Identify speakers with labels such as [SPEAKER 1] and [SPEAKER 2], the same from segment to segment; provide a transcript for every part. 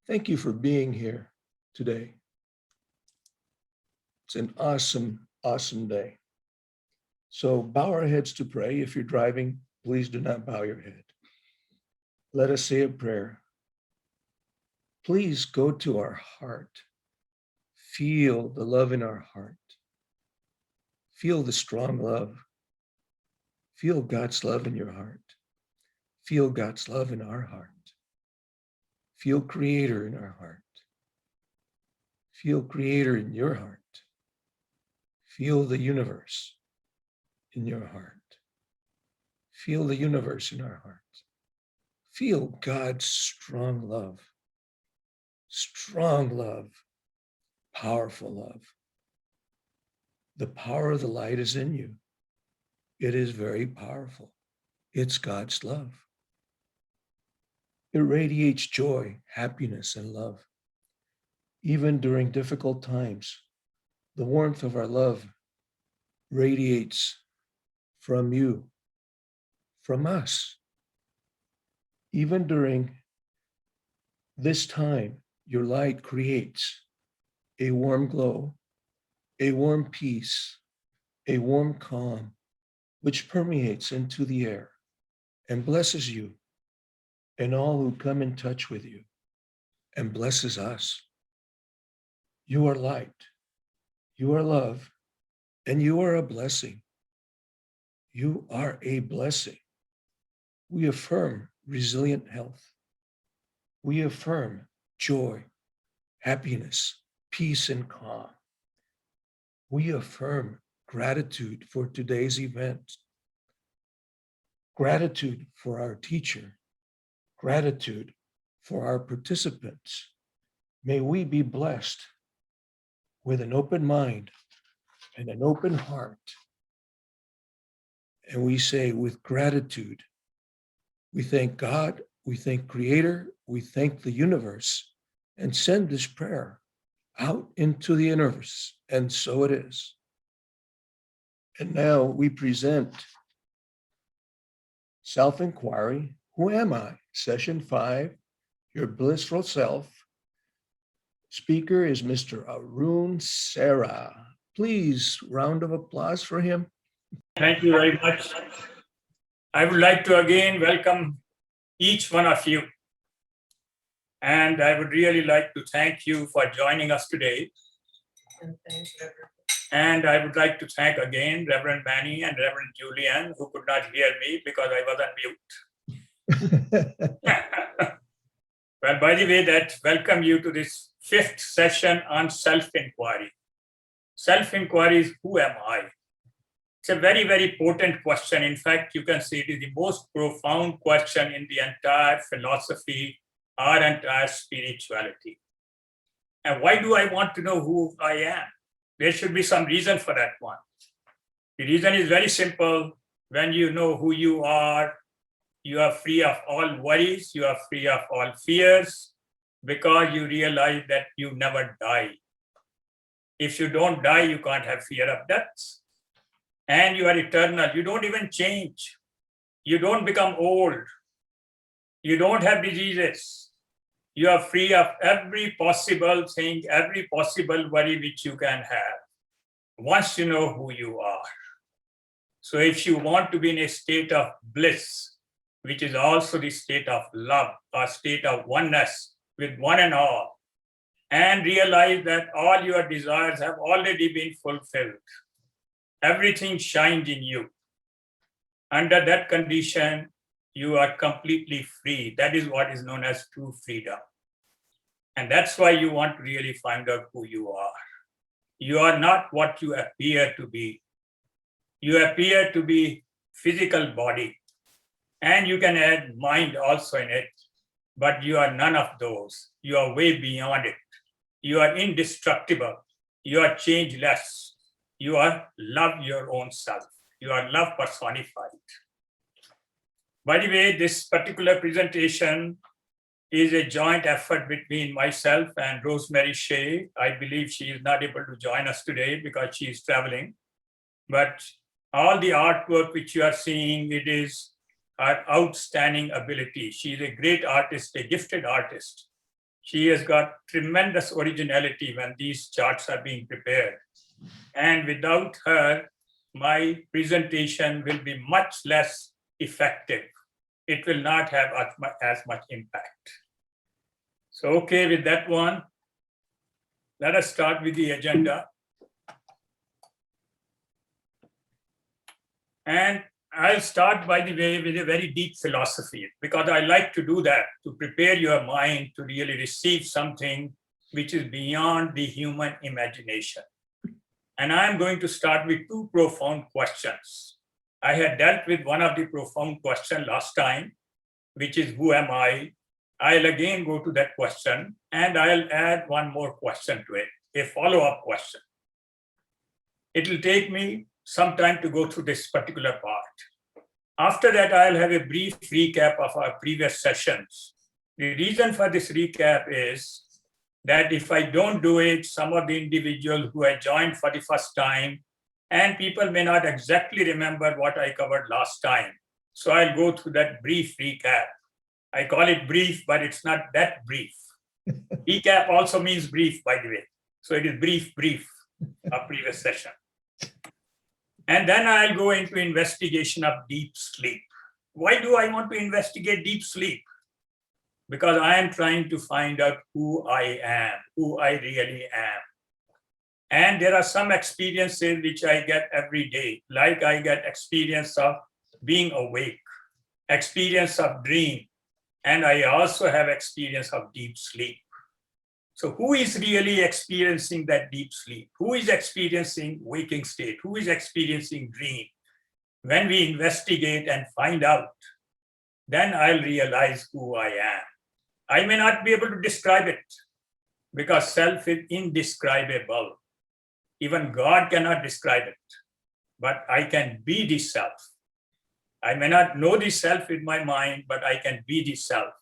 [SPEAKER 1] Thank you for being here today. It's an awesome, awesome day. So bow our heads to pray. If you're driving, please do not bow your head. Let us say a prayer. Please go to our heart. Feel the love in our heart. Feel the strong love. Feel God's love in your heart. Feel God's love in our heart. Feel Creator in our heart. Feel Creator in your heart. Feel the universe in your heart. Feel the universe in our heart. Feel God's strong love, powerful love. The power of the light is in you. It is very powerful. It's God's love. It radiates joy, happiness, and love. Even during difficult times, the warmth of our love radiates from you, from us. Even during this time, your light creates a warm glow, a warm peace, a warm calm, which permeates into the air and blesses you and all who come in touch with you and blesses us. You are light, you are love, and you are a blessing. You are a blessing. We affirm resilient health. We affirm joy, happiness, peace, and calm. We affirm gratitude for today's event, gratitude for our teacher, gratitude for our participants. May we be blessed with an open mind and an open heart. And we say with gratitude, we thank God, we thank Creator, we thank the universe, and send this prayer out into the universe. And so it is. And now we present Self-Inquiry, Who Am I? Session 5, Your Blissful Self. Speaker is Mr. Arun Sarah. Please, round of applause for him.
[SPEAKER 2] Thank you very much. I would like to again welcome each one of you. And I would really like to thank you for joining us today. And I would like to thank again Reverend Manny and Reverend Julian, who could not hear me because I was on mute. Well, by the way, that welcome you to this 5th session on self-inquiry. Self-inquiry is who am I? It's a very, very potent question. In fact, you can see it is the most profound question in the entire philosophy, our entire spirituality. And why do I want to know who I am? There should be some reason for that one. The reason is very simple. When you know who you are free of all worries, you are free of all fears, because you realize that you never die. If you don't die, you can't have fear of death. And you are eternal. You don't even change. You don't become old. You don't have diseases. You are free of every possible thing, every possible worry which you can have, once you know who you are. So if you want to be in a state of bliss, which is also the state of love, or state of oneness with one and all, and realize that all your desires have already been fulfilled, everything shines in you. Under that condition, you are completely free. That is what is known as true freedom. And that's why you want to really find out who you are. You are not what you appear to be. You appear to be physical body, and you can add mind also in it, but you are none of those. You are way beyond it. You are indestructible. You are changeless. You are love your own self. You are love personified. By the way, this particular presentation is a joint effort between myself and Rosemary Shea. I believe she is not able to join us today because she is traveling. But all the artwork which you are seeing, it is her outstanding ability. She is a great artist, a gifted artist. She has got tremendous originality when these charts are being prepared. And without her, my presentation will be much less effective. It will not have as much impact. So, okay, with that one, let us start with the agenda. And I'll start, by the way, with a very deep philosophy, because I like to do that, to prepare your mind to really receive something which is beyond the human imagination. And I'm going to start with two profound questions. I had dealt with one of the profound questions last time, which is, who am I? I'll again go to that question, and I'll add one more question to it, a follow-up question. It will take me some time to go through this particular part. After that, I'll have a brief recap of our previous sessions. The reason for this recap is that if I don't do it, some of the individuals who had joined for the first time, and people may not exactly remember what I covered last time. So I'll go through that brief recap. I call it brief, but it's not that brief. Recap also means brief, by the way. So it is brief of previous session. And then I'll go into investigation of deep sleep. Why do I want to investigate deep sleep? Because I am trying to find out who I am, who I really am. And there are some experiences which I get every day, like I get experience of being awake, experience of dream, and I also have experience of deep sleep. So who is really experiencing that deep sleep? Who is experiencing waking state? Who is experiencing dream? When we investigate and find out, then I'll realize who I am. I may not be able to describe it because self is indescribable. Even God cannot describe it, but I can be the self. I may not know the self in my mind, but I can be the self.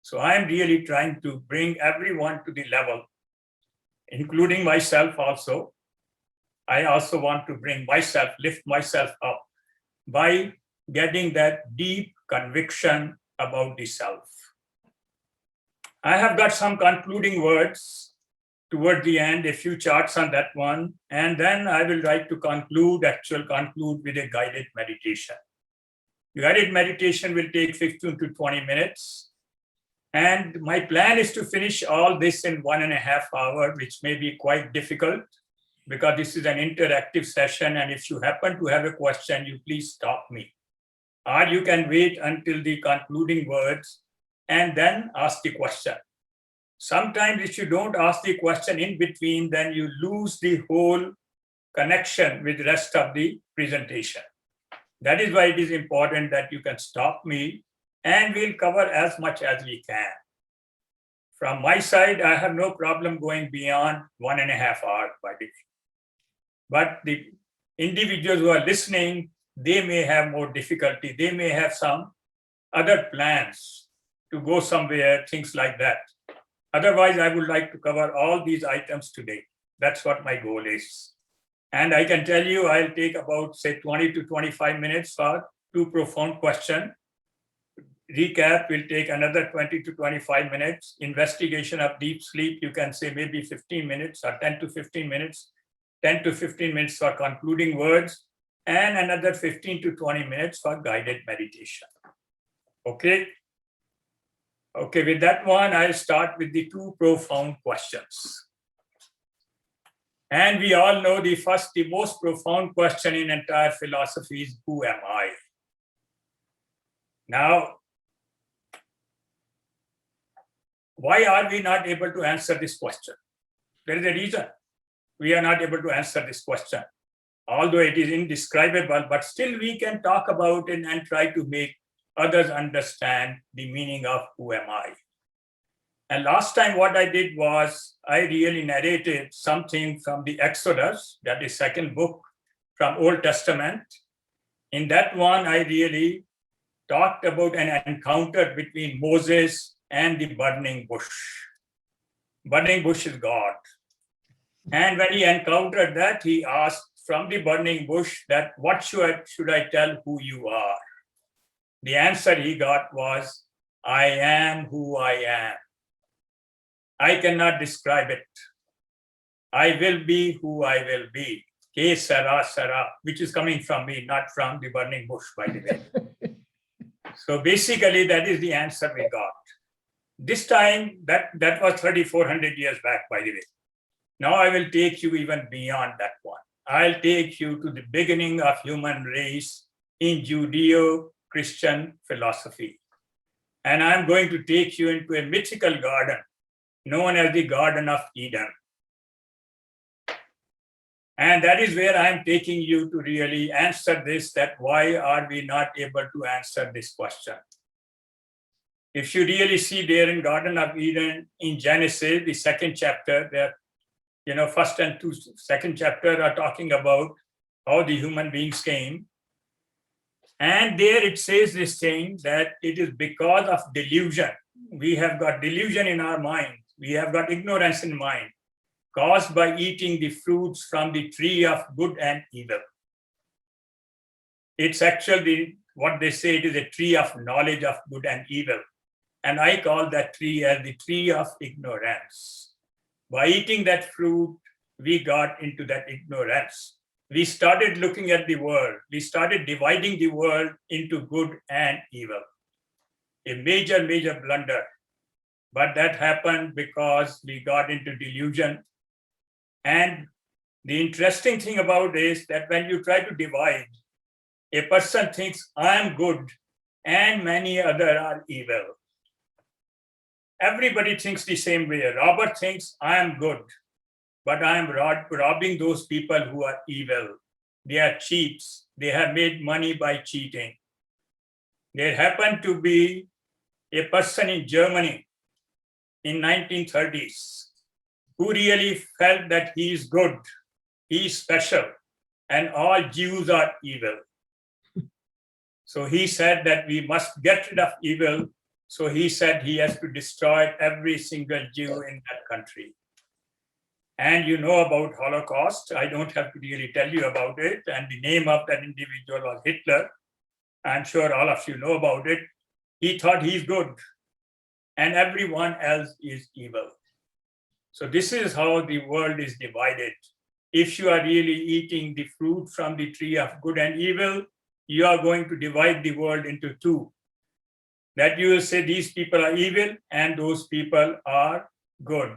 [SPEAKER 2] So I'm really trying to bring everyone to the level, including myself also. I also want to bring myself, lift myself up by getting that deep conviction about the self. I have got some concluding words toward the end, a few charts on that one, and then I will try to conclude with a guided meditation. The guided meditation will take 15 to 20 minutes. And my plan is to finish all this in 1.5 hours, which may be quite difficult because this is an interactive session. And if you happen to have a question, you please stop me. Or you can wait until the concluding words and then ask the question. Sometimes if you don't ask the question in between, then you lose the whole connection with the rest of the presentation. That is why it is important that you can stop me and we'll cover as much as we can. From my side, I have no problem going beyond 1.5 hours, by the way. But the individuals who are listening, they may have more difficulty. They may have some other plans to go somewhere, things like that. Otherwise, I would like to cover all these items today. That's what my goal is. And I can tell you, I'll take about, say, 20 to 25 minutes for two profound questions. Recap will take another 20 to 25 minutes. Investigation of deep sleep, you can say maybe 15 minutes or 10 to 15 minutes. 10 to 15 minutes for concluding words, and another 15 to 20 minutes for guided meditation. Okay? Okay, with that one, I'll start with the two profound questions. And we all know the most profound question in entire philosophy is, who am I? Now, why are we not able to answer this question? There is a reason we are not able to answer this question. Although it is indescribable, but still we can talk about it and try to make others understand the meaning of who am I. And last time what I did was I really narrated something from the Exodus, that is second book from Old Testament. In that one, I really talked about an encounter between Moses and the burning bush. Burning bush is God. And when he encountered that, he asked from the burning bush that, what should I tell who you are? The answer he got was, I am who I am. I cannot describe it. I will be who I will be. Ke sara sara, which is coming from me, not from the burning bush, by the way. So basically, that is the answer we got. This time, that was 3,400 years back, by the way. Now I will take you even beyond that one. I'll take you to the beginning of human race in Judeo-Christian philosophy. And I'm going to take you into a mythical garden known as the Garden of Eden. And that is where I'm taking you to really answer this, that why are we not able to answer this question? If you really see there in Garden of Eden in Genesis, the second chapter, there, first and second chapter are talking about how the human beings came. And there it says this thing that it is because of delusion. We have got delusion in our mind. We have got ignorance in mind, caused by eating the fruits from the tree of good and evil. It's actually what they say, it is a tree of knowledge of good and evil. And I call that tree as the tree of ignorance. By eating that fruit, we got into that ignorance. We started looking at the world. We started dividing the world into good and evil. A major, major blunder. But that happened because we got into delusion. And the interesting thing about this is that when you try to divide, a person thinks, I'm good, and many others are evil. Everybody thinks the same way. Robert thinks, I am good, but I am robbing those people who are evil. They are cheats. They have made money by cheating. There happened to be a person in Germany in 1930s who really felt that he is good, he is special, and all Jews are evil. So he said that we must get rid of evil. So he said he has to destroy every single Jew in that country. And you know about Holocaust. I don't have to really tell you about it. And the name of that individual was Hitler. I'm sure all of you know about it. He thought he's good and everyone else is evil. So this is how the world is divided. If you are really eating the fruit from the tree of good and evil, you are going to divide the world into two. That you will say these people are evil and those people are good.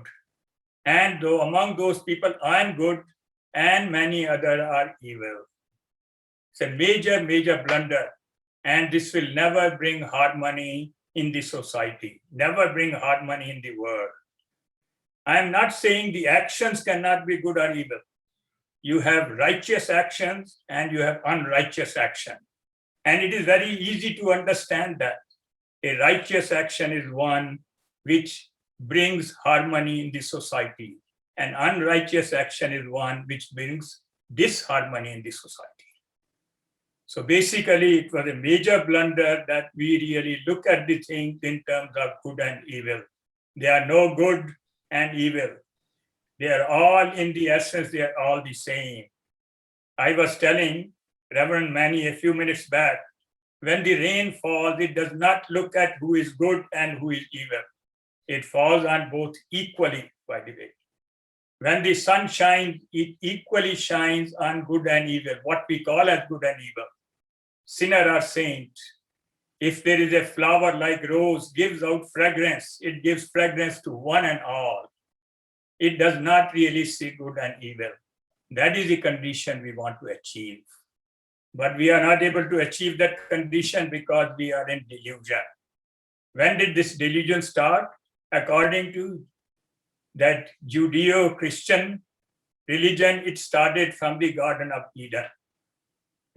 [SPEAKER 2] And though among those people, I am good and many others are evil. It's a major, major blunder. And this will never bring harmony in the society, never bring harmony in the world. I am not saying the actions cannot be good or evil. You have righteous actions and you have unrighteous action. And it is very easy to understand that. A righteous action is one which brings harmony in the society. An unrighteous action is one which brings disharmony in the society. So basically, it was a major blunder that we really look at the things in terms of good and evil. There are no good and evil. They are all in the essence, they are all the same. I was telling Reverend Manny a few minutes back, when the rain falls, it does not look at who is good and who is evil. It falls on both equally, by the way. When the sun shines, it equally shines on good and evil, what we call as good and evil. Sinner or saint. If there is a flower like rose gives out fragrance, it gives fragrance to one and all. It does not really see good and evil. That is the condition we want to achieve. But we are not able to achieve that condition because we are in delusion. When did this delusion start? According to that Judeo-Christian religion, it started from the Garden of Eden.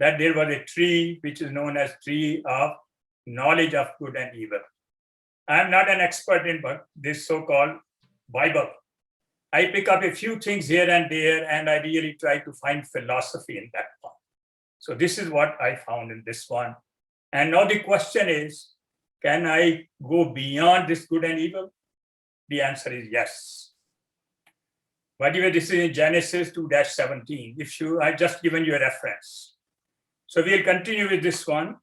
[SPEAKER 2] That there was a tree which is known as tree of knowledge of good and evil. I am not an expert in this so-called Bible. I pick up a few things here and there, and I really try to find philosophy in that one. So this is what I found in this one. And now the question is, can I go beyond this good and evil? The answer is yes. By the way, this is in Genesis 2-17. I've just given you a reference. So we'll continue with this one.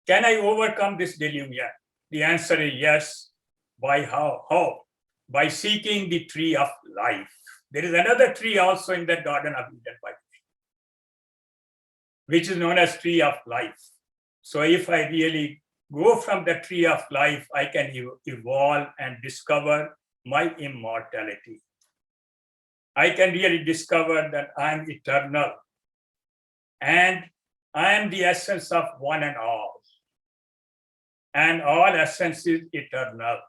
[SPEAKER 2] Can I overcome this delusion? The answer is yes. By how? How? by seeking the tree of life. There is another tree also in the Garden of Eden, by the way, which is known as tree of life. So if I really go from the tree of life, I can evolve and discover my immortality. I can really discover that I am eternal and I am the essence of one and all. And all essence is eternal.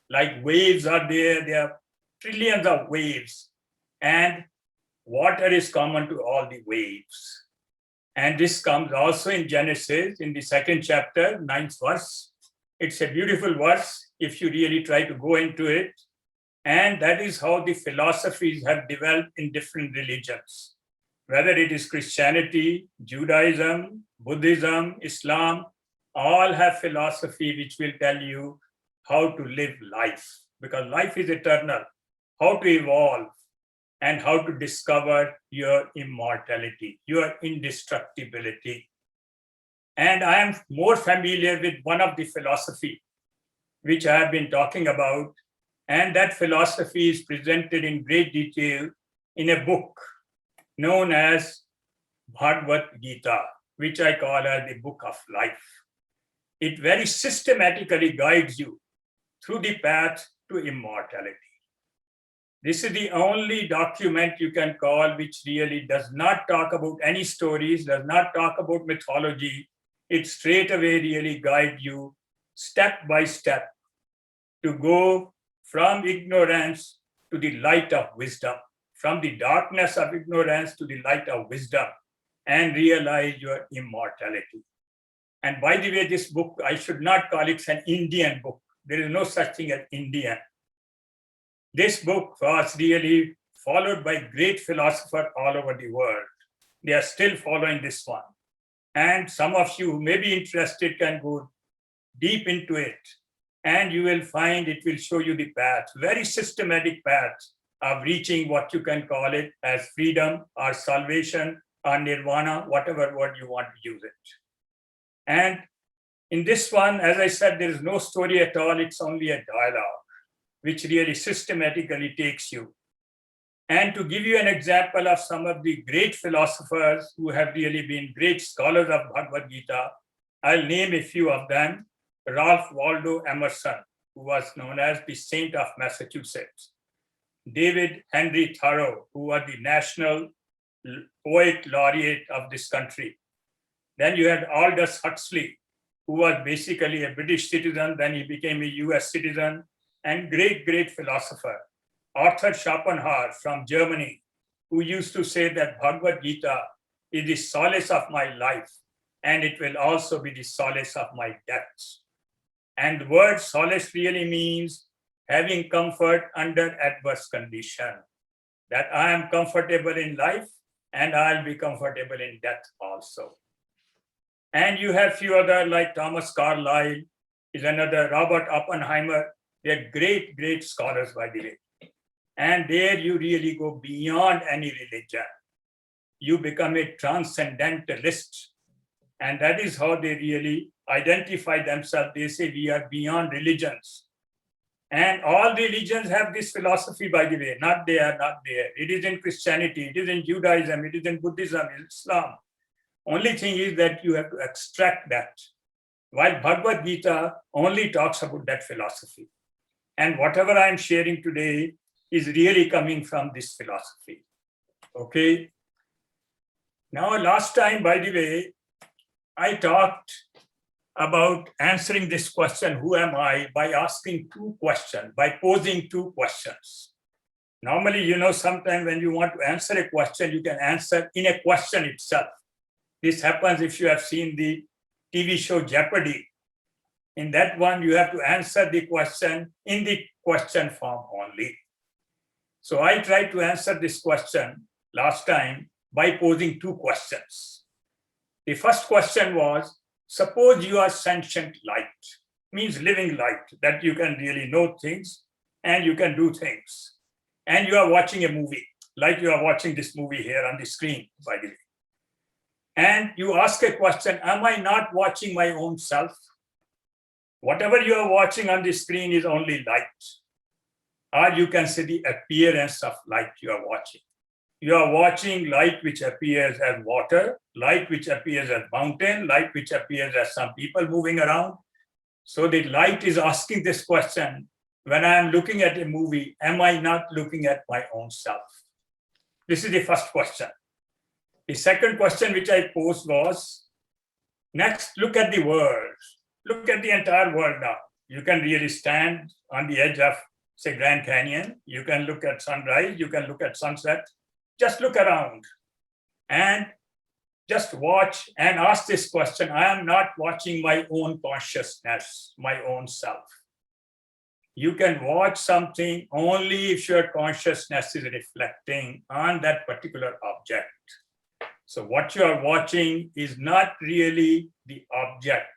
[SPEAKER 2] Like waves are there are trillions of waves, and water is common to all the waves. And this comes also in Genesis in the 2nd chapter, 9th verse. It's a beautiful verse if you really try to go into it. And that is how the philosophies have developed in different religions, whether it is Christianity, Judaism, Buddhism, Islam, all have philosophy which will tell you how to live life, because life is eternal, how to evolve, and how to discover your immortality, your indestructibility. And I am more familiar with one of the philosophy which I have been talking about, and that philosophy is presented in great detail in a book known as Bhagavad Gita, which I call as the book of life. It very systematically guides you through the path to immortality. This is the only document you can call which really does not talk about any stories, does not talk about mythology. It straight away really guides you step by step to go from ignorance to the light of wisdom, from the darkness of ignorance to the light of wisdom, and realize your immortality. And by the way, this book, I should not call it an Indian book. There is no such thing as Indian. This book was really followed by great philosophers all over the world. They are still following this one. And some of you who may be interested can go deep into it, and you will find it will show you the path, very systematic path of reaching what you can call it as freedom or salvation or nirvana, whatever word you want to use it. And in this one, as I said, there is no story at all. It's only a dialogue which really systematically takes you. And to give you an example of some of the great philosophers who have really been great scholars of Bhagavad Gita, I'll name a few of them. Ralph Waldo Emerson, who was known as the Saint of Massachusetts. David Henry Thoreau, who was the National Poet Laureate of this country. Then you had Aldous Huxley, who was basically a British citizen, then he became a US citizen, and great philosopher. Arthur Schopenhauer from Germany, who used to say that Bhagavad Gita is the solace of my life, and it will also be the solace of my death. And the word solace really means having comfort under adverse condition, that I am comfortable in life and I'll be comfortable in death also. And you have few other like Thomas Carlyle is another, Robert Oppenheimer. They're great scholars, by the way. And there you really go beyond any religion. You become a transcendentalist. And that is how they really identify themselves. They say we are beyond religions. And all religions have this philosophy, by the way, not there. It is in Christianity, it is in Judaism, it is in Buddhism, in Islam. Only thing is that you have to extract that. While Bhagavad Gita only talks about that philosophy. And whatever I'm sharing today is really coming from this philosophy. Okay. Now, last time, by the way, I talked about answering this question, who am I, by asking two questions, by posing two questions. Normally, sometimes when you want to answer a question, you can answer in a question itself. This happens if you have seen the TV show Jeopardy. In that one, you have to answer the question in the question form only. So I tried to answer this question last time by posing two questions. The first question was, suppose you are sentient light, means living light, that you can really know things and you can do things. And you are watching a movie, like you are watching this movie here on the screen, by the way. And you ask a question, am I not watching my own self? Whatever you are watching on the screen is only light. or you can see the appearance of light you are watching. You are watching light which appears as water, light which appears as mountain, light which appears as some people moving around. So the light is asking this question, when I am looking at a movie, am I not looking at my own self? This is the first question. The second question which I posed was, next, look at the world. Look at the entire world now. You can really stand on the edge of, say, Grand Canyon. You can look at sunrise. You can look at sunset. Just look around and just watch and ask this question. I am not watching my own consciousness, my own self. You can watch something only if your consciousness is reflecting on that particular object. So what you are watching is not really the object.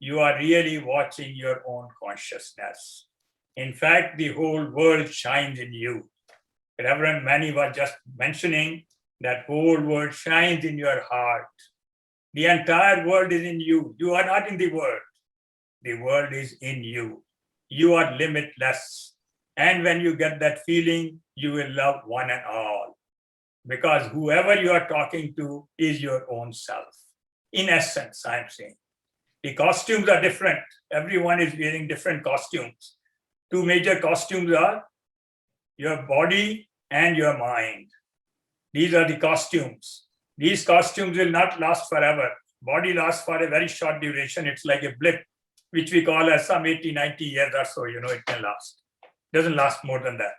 [SPEAKER 2] You are really watching your own consciousness. In fact, the whole world shines in you. Reverend Manny was just mentioning that whole world shines in your heart. The entire world is in you. You are not in the world. The world is in you. You are limitless. And when you get that feeling, you will love one and all. Because whoever you are talking to is your own self. In essence, I'm saying. The costumes are different. Everyone is wearing different costumes. Two major costumes are your body and your mind. These are the costumes. These costumes will not last forever. Body lasts for a very short duration. It's like a blip, which we call as some 80, 90 years or so, it can last. Doesn't last more than that.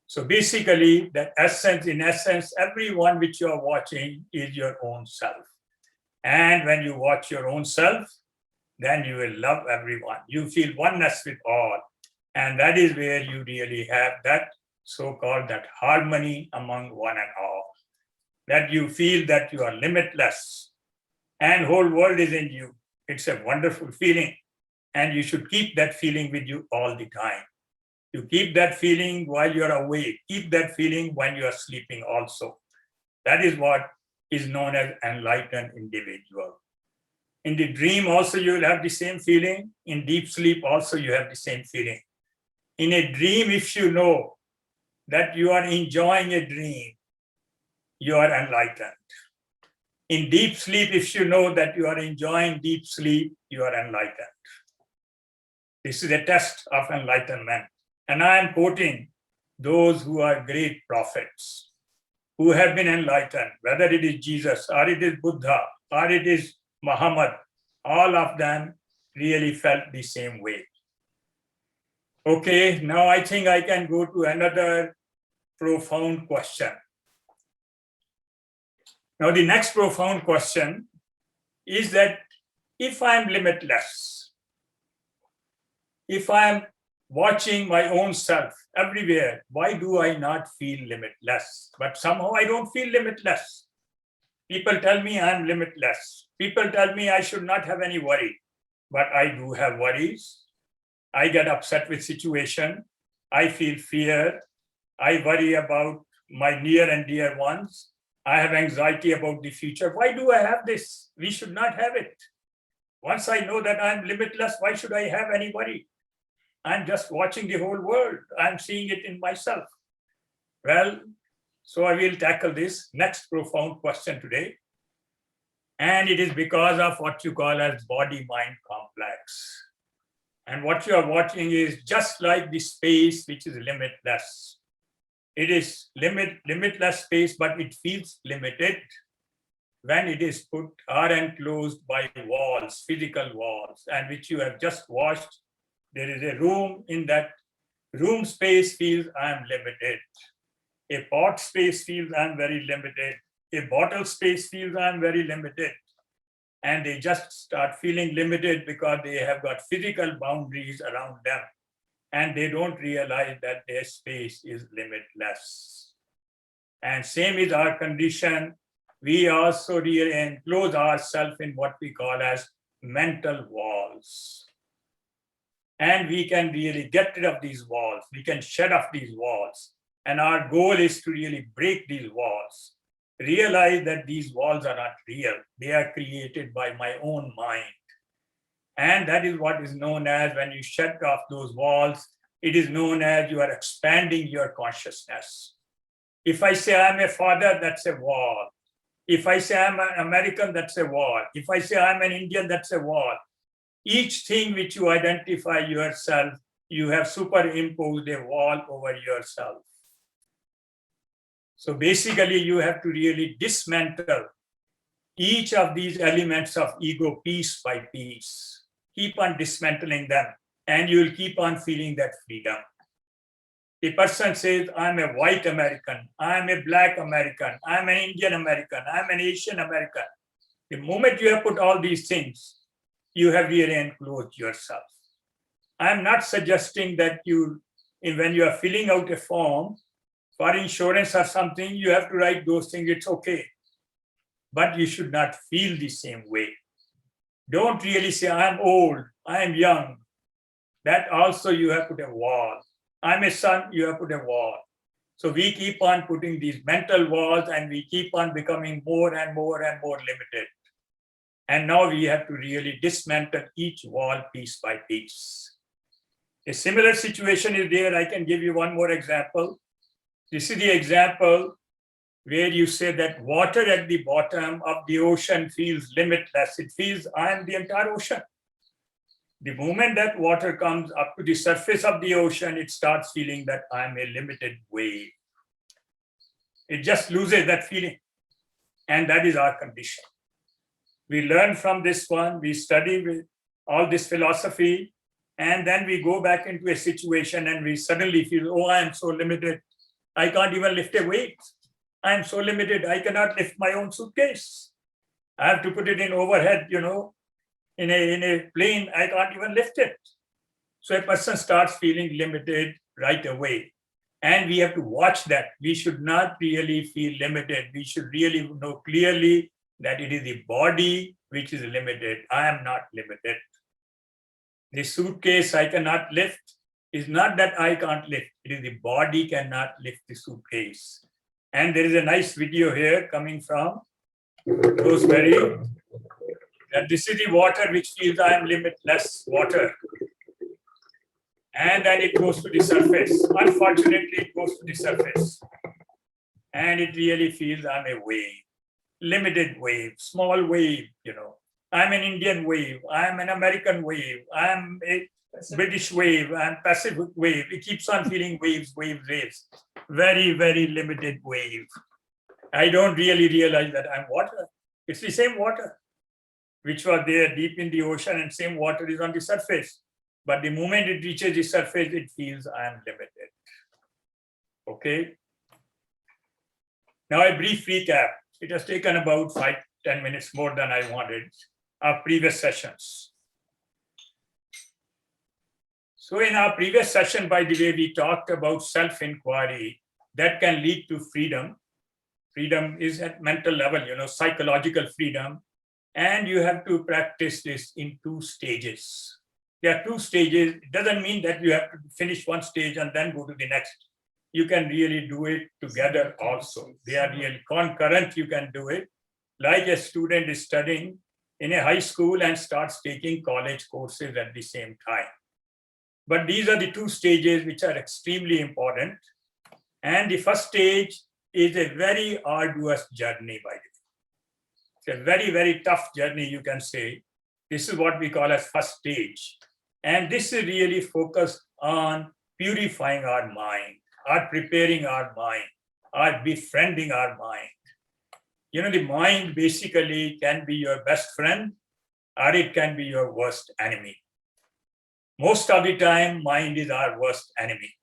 [SPEAKER 2] So basically, that essence, in essence, everyone which you are watching is your own self. And when you watch your own self, then you will love everyone. You feel oneness with all. And that is where you really have that so-called that harmony among one and all. That you feel that you are limitless and whole world is in you. It's a wonderful feeling. And you should keep that feeling with you all the time. You keep that feeling while you're awake. Keep that feeling when you are sleeping also. That is what is known as enlightened individual. In the dream also you will have the same feeling. In deep sleep also you have the same feeling. In a dream, if you know that you are enjoying a dream, you are enlightened. In deep sleep, if you know that you are enjoying deep sleep, you are enlightened. This is a test of enlightenment. And I am quoting those who are great prophets, who have been enlightened, whether it is Jesus, or it is Buddha, or it is Muhammad, all of them really felt the same way. Okay, now I think I can go to another profound question. Now, the next profound question is that if I'm limitless, if I'm watching my own self everywhere, why do I not feel limitless? But somehow I don't feel limitless. People tell me I'm limitless. People tell me I should not have any worry, but I do have worries. I get upset with situation. I feel fear. I worry about my near and dear ones. I have anxiety about the future. Why do I have this? We should not have it. Once I know that I'm limitless, why should I have any worry? I'm just watching the whole world. I'm seeing it in myself. Well, so I will tackle this next profound question today. And it is because of what you call as body-mind complex. And what you are watching is just like the space, which is limitless. It is limitless space, but it feels limited when it is put or enclosed by walls, physical walls, and which you have just watched. There is a room. In that room space feels I am limited. A pot space feels I am very limited. A bottle space feels I am very limited. And they just start feeling limited because they have got physical boundaries around them. And they don't realize that their space is limitless. And same is our condition. We also really enclose ourselves in what we call as mental walls. And we can really get rid of these walls. We can shed off these walls. And our goal is to really break these walls. Realize that these walls are not real. They are created by my own mind. And that is what is known as when you shed off those walls, It is known as you are expanding your consciousness. If I say I'm a father, that's a wall. If I say I'm an American, that's a wall. If I say I'm an Indian, that's a wall. Each thing which you identify yourself, you have superimposed a wall over yourself. So basically, you have to really dismantle each of these elements of ego piece by piece. Keep on dismantling them, and you will keep on feeling that freedom. The person says, I'm a white American, I'm a black American, I'm an Indian American, I'm an Asian American. The moment you have put all these things, you have really enclosed yourself. I'm not suggesting that when you are filling out a form for insurance or something, you have to write those things, it's okay. But you should not feel the same way. Don't really say, I'm old, I'm young. That also you have put a wall. I'm a son, you have put a wall. So we keep on putting these mental walls and we keep on becoming more and more and more limited. And now we have to really dismantle each wall piece by piece. A similar situation is there. I can give you one more example. This is the example where you say that water at the bottom of the ocean feels limitless. It feels I am the entire ocean. The moment that water comes up to the surface of the ocean, it starts feeling that I'm a limited wave. It just loses that feeling. And that is our condition. We learn from this one, we study with all this philosophy, and then we go back into a situation and we suddenly feel, oh, I am so limited. I can't even lift a weight. I am so limited. I cannot lift my own suitcase. I have to put it in overhead, in a plane, I can't even lift it. So a person starts feeling limited right away. And we have to watch that. We should not really feel limited. We should really know clearly that it is the body which is limited. I am not limited. The suitcase I cannot lift is not that I can't lift. It is the body cannot lift the suitcase. And there is a nice video here coming from Rosemary. That this is the water which feels I am limitless water. And then it goes to the surface. Unfortunately, it goes to the surface. And it really feels I'm a wave, limited wave, small wave, I'm an Indian wave, I'm an American wave, I'm a British wave, I'm Pacific wave. It keeps on feeling waves, waves, waves. Very, very limited wave. I don't really realize that I'm water. It's the same water which was there deep in the ocean, and same water is on the surface. But the moment it reaches the surface, it feels I am limited. Okay. Now a brief recap. It has taken about 5-10 minutes more than I wanted of previous sessions. So in our previous session, by the way, we talked about self-inquiry that can lead to freedom. Freedom is at mental level, psychological freedom. And you have to practice this in 2 stages. There are 2 stages. It doesn't mean that you have to finish one stage and then go to the next. You can really do it together also. They are really concurrent, you can do it. Like a student is studying in a high school and starts taking college courses at the same time. But these are the 2 stages which are extremely important. And the first stage is a very arduous journey, by the way. It's a very, very tough journey, you can say. This is what we call as first stage. And this is really focused on purifying our mind, or preparing our mind, or befriending our mind. The mind basically can be your best friend, or it can be your worst enemy. Most of the time, mind is our worst enemy.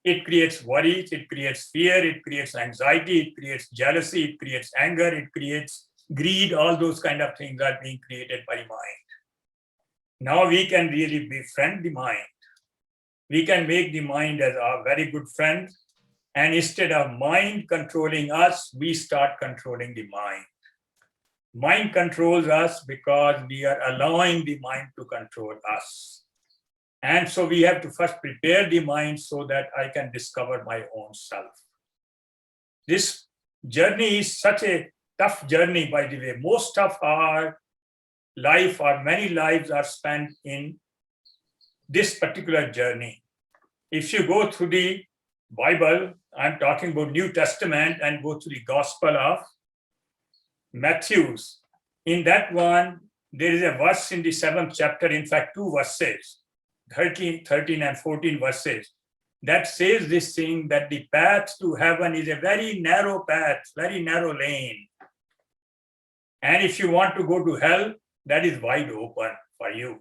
[SPEAKER 2] It creates worries, it creates fear, it creates anxiety, it creates jealousy, it creates anger, it creates greed. All those kind of things are being created by mind. Now we can really befriend the mind. We can make the mind as our very good friend. And instead of mind controlling us, we start controlling the mind. Mind controls us because we are allowing the mind to control us. And so we have to first prepare the mind so that I can discover my own self. This journey is such a tough journey, by the way. Most of our life, or many lives, are spent in this particular journey. If you go through the Bible, I'm talking about New Testament, and go to the Gospel of Matthew's. In that one, there is a verse in the 7th chapter, in fact, 2 verses, 13 and 14 verses, that says this thing, that the path to heaven is a very narrow path, very narrow lane. And if you want to go to hell, that is wide open for you.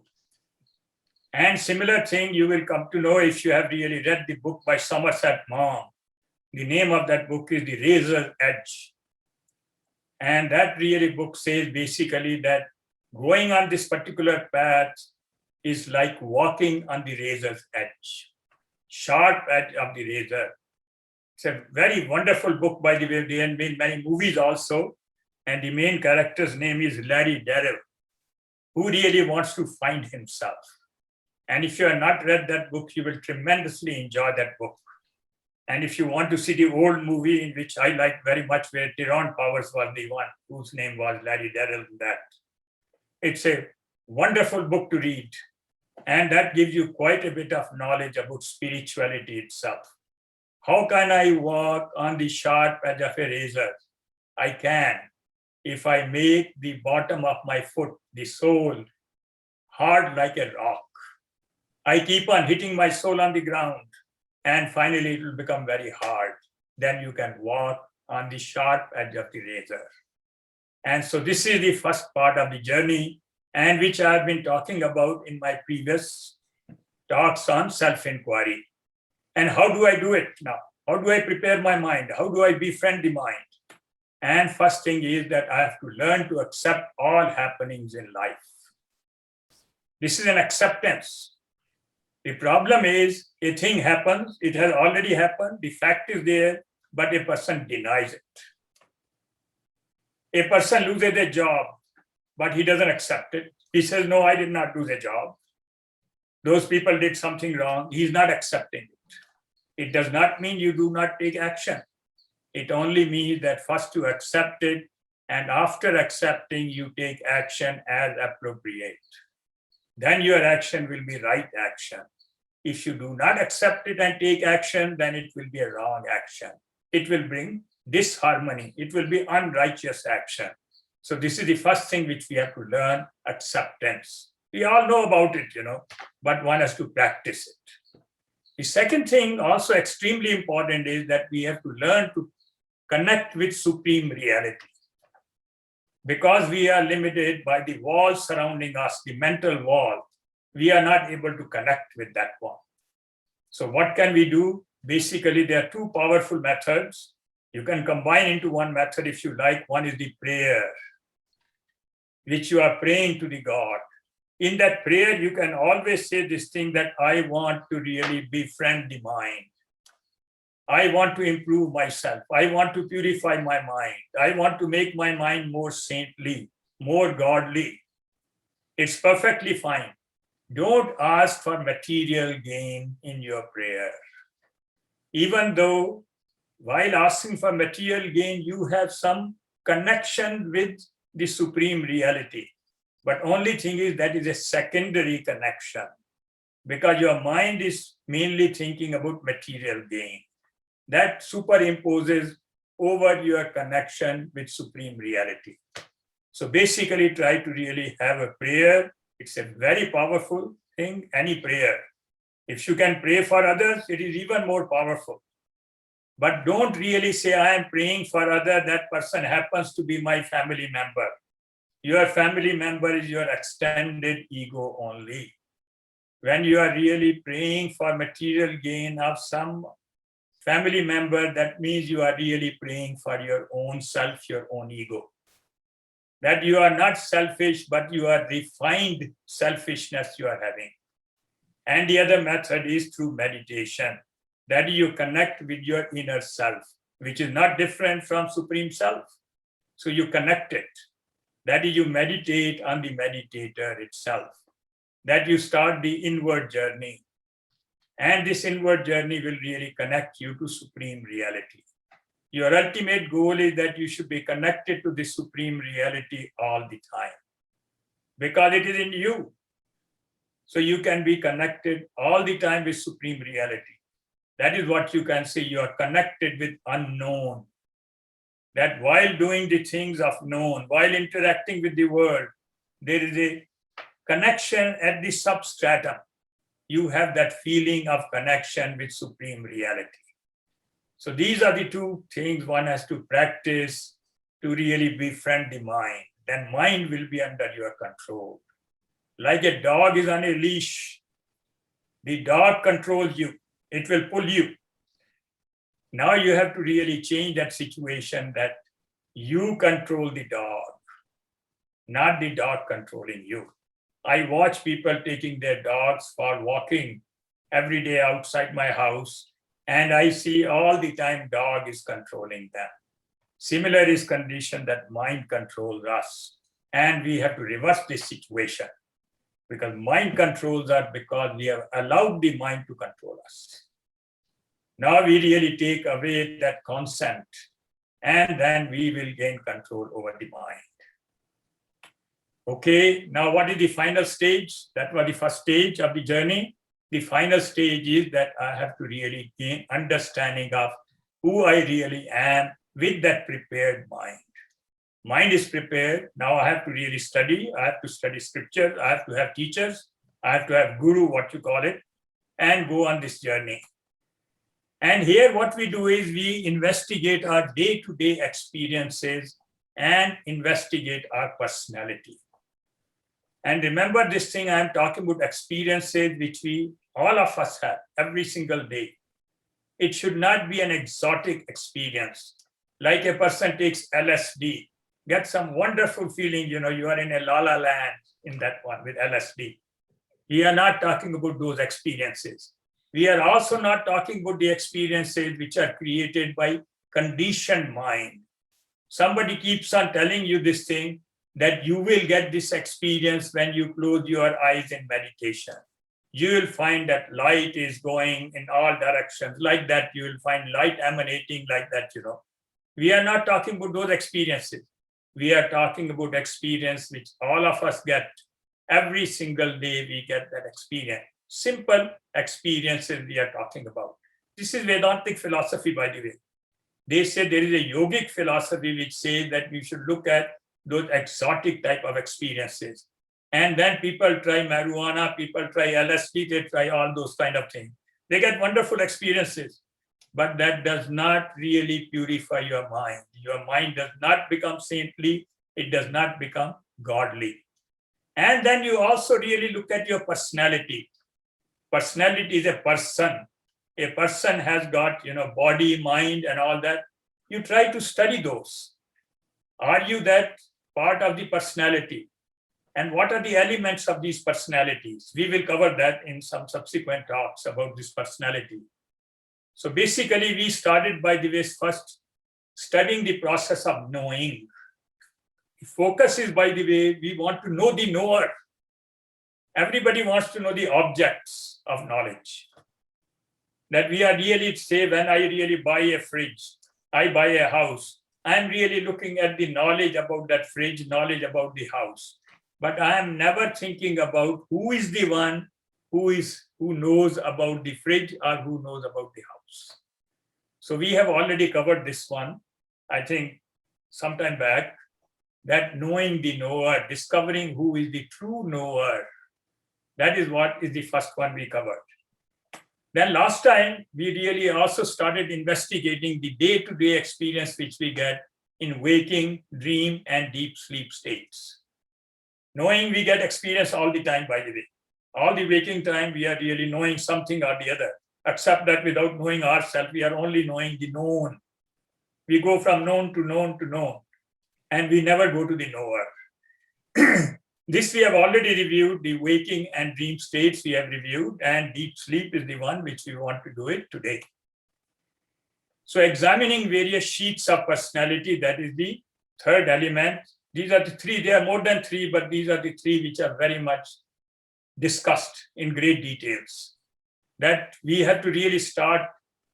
[SPEAKER 2] And similar thing you will come to know if you have really read the book by Somerset Maugham. The name of that book is The Razor's Edge. And that really book says basically that going on this particular path is like walking on the razor's edge, sharp edge of the razor. It's a very wonderful book, by the way. There have been many movies also. And the main character's name is Larry Darrell, who really wants to find himself. And if you have not read that book, you will tremendously enjoy that book. And if you want to see the old movie, in which I like very much, where Tyrone Powers was the one whose name was Larry Darrell, it's a wonderful book to read. And that gives you quite a bit of knowledge about spirituality itself. How can I walk on the sharp edge of a razor? I can, if I make the bottom of my foot, the sole, hard like a rock. I keep on hitting my sole on the ground, and finally it will become very hard. Then you can walk on the sharp edge of the razor. And so this is the first part of the journey, and which I have been talking about in my previous talks on self-inquiry. And how do I do it now? How do I prepare my mind? How do I befriend the mind? And first thing is that I have to learn to accept all happenings in life. This is an acceptance. The problem is a thing happens, it has already happened, the fact is there, but a person denies it. A person loses a job, but he doesn't accept it. He says, no, I did not lose a job. Those people did something wrong. He's not accepting it. It does not mean you do not take action. It only means that first you accept it, and after accepting, you take action as appropriate. Then your action will be right action. If you do not accept it and take action, then it will be a wrong action. It will bring disharmony. It will be unrighteous action. So this is the first thing which we have to learn, acceptance. We all know about it, but one has to practice it. The second thing, also extremely important, is that we have to learn to connect with supreme reality. Because we are limited by the walls surrounding us, the mental wall, we are not able to connect with that wall. So what can we do? Basically, there are two powerful methods. You can combine into one method if you like. One is the prayer, which you are praying to the God. In that prayer, you can always say this thing that I want to really befriend the mind. I want to improve myself. I want to purify my mind. I want to make my mind more saintly, more godly. It's perfectly fine. Don't ask for material gain in your prayer. Even though while asking for material gain, you have some connection with the supreme reality. But only thing is that is a secondary connection, because your mind is mainly thinking about material gain. That superimposes over your connection with supreme reality. So basically try to really have a prayer. It's a very powerful thing, any prayer. If you can pray for others, it is even more powerful. But don't really say, I am praying for others, that person happens to be my family member. Your family member is your extended ego only. When you are really praying for material gain of some family member, that means you are really praying for your own self, your own ego. That you are not selfish, but you are refined selfishness you are having. And the other method is through meditation, that you connect with your inner self, which is not different from supreme self. So you connect it. That is, you meditate on the meditator itself. That you start the inward journey. And this inward journey will really connect you to supreme reality. Your ultimate goal is that you should be connected to the supreme reality all the time, because it is in you. So you can be connected all the time with supreme reality. That is what you can say. You are connected with unknown. That while doing the things of known, while interacting with the world, there is a connection at the substratum. You have that feeling of connection with supreme reality. So these are the two things one has to practice to really befriend the mind. Then mind will be under your control. Like a dog is on a leash, the dog controls you. It will pull you. Now you have to really change that situation that you control the dog, not the dog controlling you. I watch people taking their dogs for walking every day outside my house, and I see all the time dog is controlling them. Similar is condition that mind controls us, and we have to reverse this situation because mind controls us because we have allowed the mind to control us. Now we really take away that consent, and then we will gain control over the mind. Okay, now what is the final stage? That was the first stage of the journey. The final stage is that I have to really gain understanding of who I really am with that prepared mind. Mind is prepared. Now I have to really study. I have to study scriptures. I have to have teachers. I have to have guru, what you call it, and go on this journey. And here what we do is we investigate our day-to-day experiences and investigate our personality. And remember this thing, I'm talking about experiences which all of us have every single day. It should not be an exotic experience. Like a person takes LSD, get some wonderful feeling, you are in a la-la land in that one with LSD. We are not talking about those experiences. We are also not talking about the experiences which are created by conditioned mind. Somebody keeps on telling you this thing, that you will get this experience when you close your eyes in meditation. You will find that light is going in all directions like that. You will find light emanating like that, We are not talking about those experiences. We are talking about experience which all of us get. Every single day we get that experience. Simple experiences we are talking about. This is Vedantic philosophy, by the way. They say there is a yogic philosophy which says that we should look at those exotic type of experiences. And then people try marijuana, people try LSD, they try all those kind of things. They get wonderful experiences, but that does not really purify your mind. Your mind does not become saintly, it does not become godly. And then you also really look at your personality. Personality is a person. A person has got, body, mind, and all that. You try to study those. Are you that part of the personality? And what are the elements of these personalities? We will cover that in some subsequent talks about this personality. So basically, we started by the way first studying the process of knowing. The focus is, by the way, we want to know the knower. Everybody wants to know the objects of knowledge. That we are really, say, when I really buy a fridge, I buy a house, I'm really looking at the knowledge about that fridge, knowledge about the house. But I am never thinking about who is the one who knows about the fridge or who knows about the house. So we have already covered this one, I think, sometime back, that knowing the knower, discovering who is the true knower. That is what is the first one we covered. Then last time, we really also started investigating the day-to-day experience which we get in waking, dream, and deep sleep states. Knowing we get experience all the time, by the way. All the waking time, we are really knowing something or the other, except that without knowing ourselves, we are only knowing the known. We go from known to known to known, and we never go to the knower. This we have already reviewed, the waking and dream states we have reviewed, and deep sleep is the one which we want to do it today. So examining various sheets of personality, that is the third element. These are the three, there are more than three, but these are the three which are very much discussed in great details. That we have to really start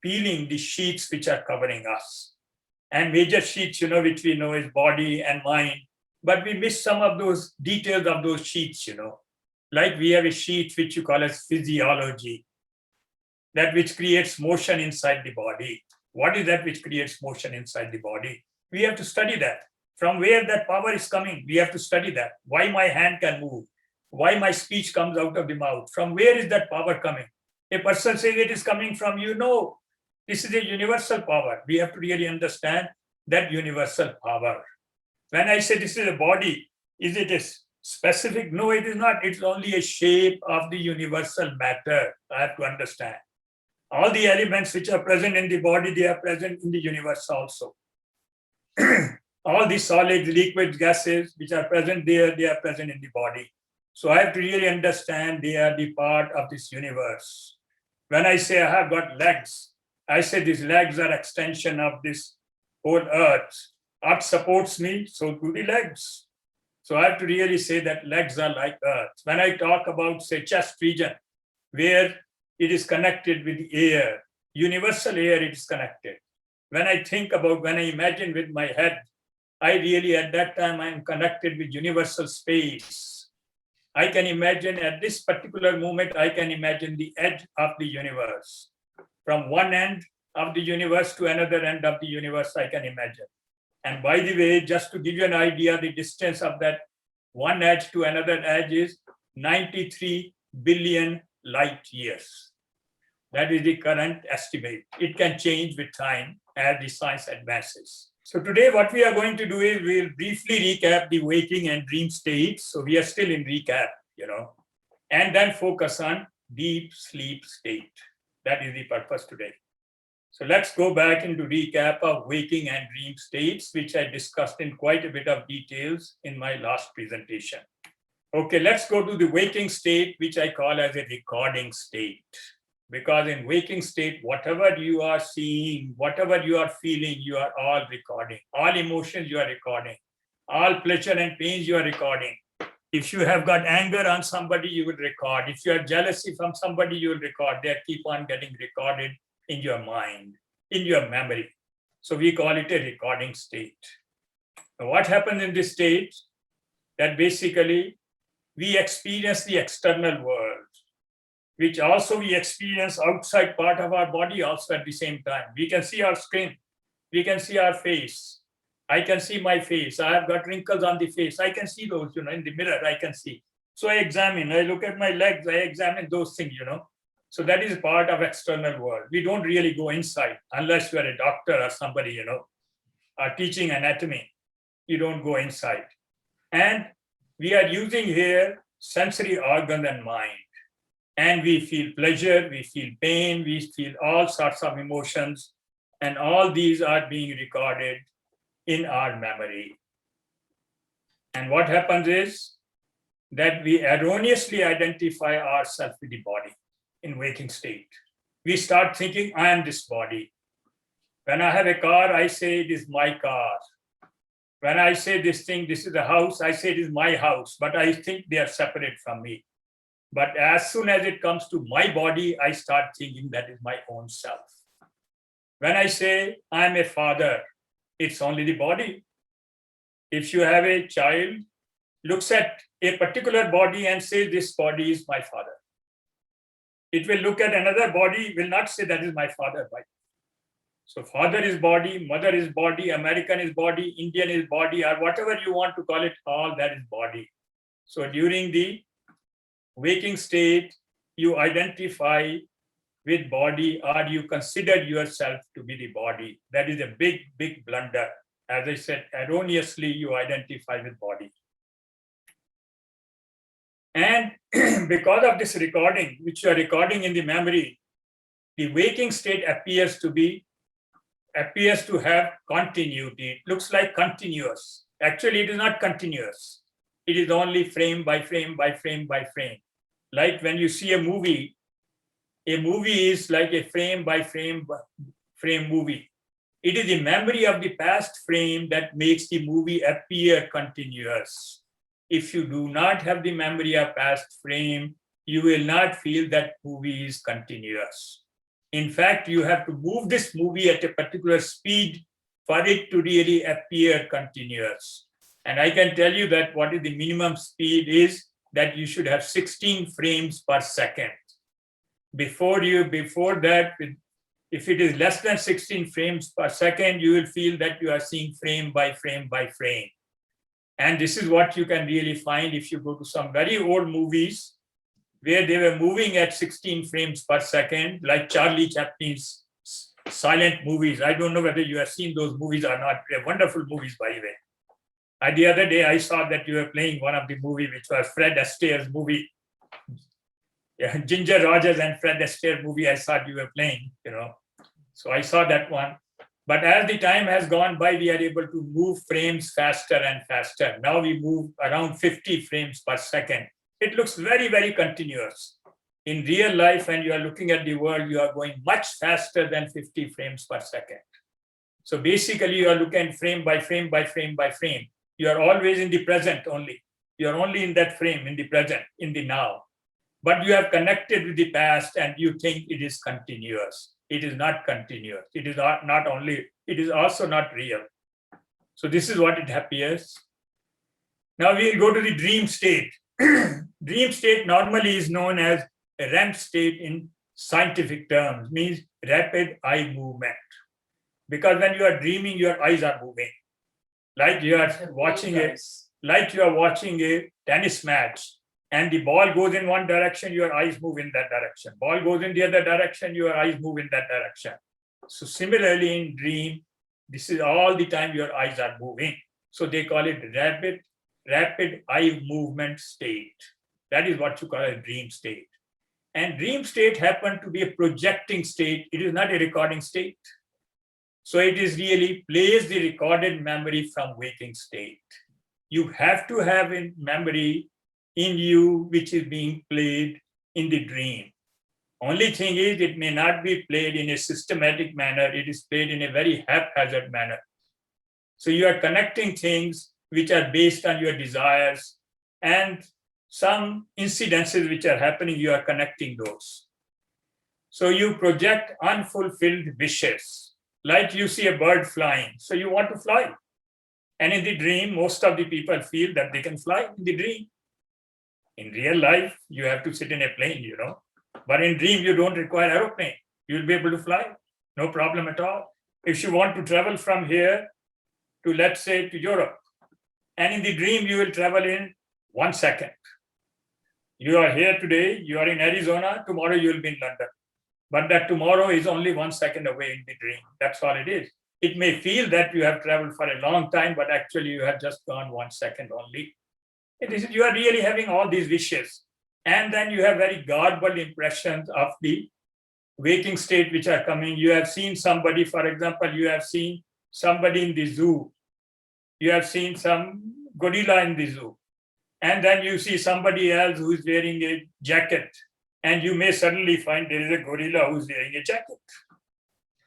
[SPEAKER 2] peeling the sheets which are covering us. And major sheets, which we know is body and mind. But we miss some of those details of those sheets, Like we have a sheet which you call as physiology. that which creates motion inside the body. What is that which creates motion inside the body? We have to study that. From where that power is coming, we have to study that. Why my hand can move? Why my speech comes out of the mouth? From where is that power coming? A person says it is coming from you. No, this is a universal power. We have to really understand that universal power. When I say this is a body, is it a specific? No, it is not. It's only a shape of the universal matter. I have to understand. All the elements which are present in the body, they are present in the universe also. All the solid, liquid gases which are present there, they are present in the body. So I have to really understand they are the part of this universe. When I say I have got legs, I say these legs are extension of this whole earth. Earth supports me, so do the legs. So I have to really say that legs are like earth. When I talk about, say, chest region, where it is connected with the air, universal air, it is connected. When I think about, when I imagine with my head, I really, at that time, I am connected with universal space. I can imagine at this particular moment, I can imagine the edge of the universe. From one end of the universe to another end of the universe, I can imagine. And by the way, just to give you an idea, the distance of that one edge to another edge is 93 billion light years. That is the current estimate. It can change with time as the science advances. So today what we are going to do is we'll briefly recap the waking and dream states. So we are still in recap, and then focus on deep sleep state. That is the purpose today. So let's go back into recap of waking and dream states, which I discussed in quite a bit of details in my last presentation. Okay, let's go to the waking state, which I call as a recording state. Because in waking state, whatever you are seeing, whatever you are feeling, you are all recording. All emotions you are recording. All pleasure and pains you are recording. If you have got anger on somebody, you will record. If you have jealousy from somebody, you will record. They keep on getting recorded in your mind, in your memory. So we call it a recording state. Now, what happens in this state? That basically we experience the external world, which also we experience outside part of our body also at the same time. We can see our skin, we can see our face. I can see my face. I have got wrinkles on the face. I can see those, in the mirror, I can see. So I examine, I look at my legs, I examine those things, So that is part of external world. We don't really go inside unless you are a doctor or somebody, are teaching anatomy. You don't go inside. And we are using here sensory organ and mind. And we feel pleasure, we feel pain, we feel all sorts of emotions. And all these are being recorded in our memory. And what happens is that we erroneously identify ourselves with the body in waking state. We start thinking, I am this body. When I have a car, I say it is my car. When I say this thing, this is a house, I say it is my house, but I think they are separate from me. But as soon as it comes to my body, I start thinking that is my own self. When I say I am a father, it's only the body. If you have a child, looks at a particular body and says this body is my father. It will look at another body, will not say that is my father. Right? So father is body, mother is body, American is body, Indian is body, or whatever you want to call it, all that is body. So during the waking state, you identify with body or you consider yourself to be the body. That is a big, big blunder. As I said, erroneously you identify with body. And because of this recording, which you are recording in the memory, the waking state appears to have continuity. It looks like continuous. Actually, it is not continuous. It is only frame by frame by frame by frame. Like when you see a movie is like a frame by frame movie. It is the memory of the past frame that makes the movie appear continuous. If you do not have the memory of past frame, you will not feel that movie is continuous. In fact, you have to move this movie at a particular speed for it to really appear continuous. And I can tell you that what is the minimum speed is that you should have 16 frames per second. before that, if it is less than 16 frames per second, you will feel that you are seeing frame by frame by frame. And this is what you can really find if you go to some very old movies where they were moving at 16 frames per second, like Charlie Chaplin's silent movies. I don't know whether you have seen those movies or not. They're wonderful movies, by the way. The other day, I saw that you were playing one of the movie, which was Fred Astaire's movie. Yeah, Ginger Rogers and Fred Astaire movie, I thought you were playing, So I saw that one. But as the time has gone by, we are able to move frames faster and faster. Now we move around 50 frames per second. It looks very, very continuous. In real life, when you are looking at the world, you are going much faster than 50 frames per second. So basically, you are looking frame by frame by frame by frame. You are always in the present only. You are only in that frame, in the present, in the now. But you have connected with the past and you think it is continuous. It is not continuous. It is not only, it is also not real. So this is what it appears. Now we'll go to the dream state. Dream state normally is known as a REM state in scientific terms, means rapid eye movement. Because when you are dreaming, your eyes are moving. Like you are watching a tennis match. And the ball goes in one direction, your eyes move in that direction. Ball goes in the other direction, your eyes move in that direction. So similarly in dream, this is all the time your eyes are moving. So they call it rapid eye movement state. That is what you call a dream state. And dream state happened to be a projecting state. It is not a recording state. So it is really plays the recorded memory from waking state. You have to have in memory in you, which is being played in the dream. Only thing is, it may not be played in a systematic manner. It is played in a very haphazard manner. So you are connecting things which are based on your desires and some incidences which are happening, you are connecting those. So you project unfulfilled wishes, like you see a bird flying, so you want to fly. And in the dream, most of the people feel that they can fly in the dream. In real life, you have to sit in a plane, But in dream, you don't require aeroplane. You'll be able to fly, no problem at all. If you want to travel from here to, let's say, to Europe, and in the dream, you will travel in 1 second. You are here today, you are in Arizona, tomorrow you will be in London. But that tomorrow is only 1 second away in the dream. That's all it is. It may feel that you have traveled for a long time, but actually you have just gone 1 second only. You are really having all these wishes. And then you have very garbled impressions of the waking state which are coming. You have seen somebody, for example, you have seen somebody in the zoo. You have seen some gorilla in the zoo. And then you see somebody else who is wearing a jacket. And you may suddenly find there is a gorilla who's wearing a jacket.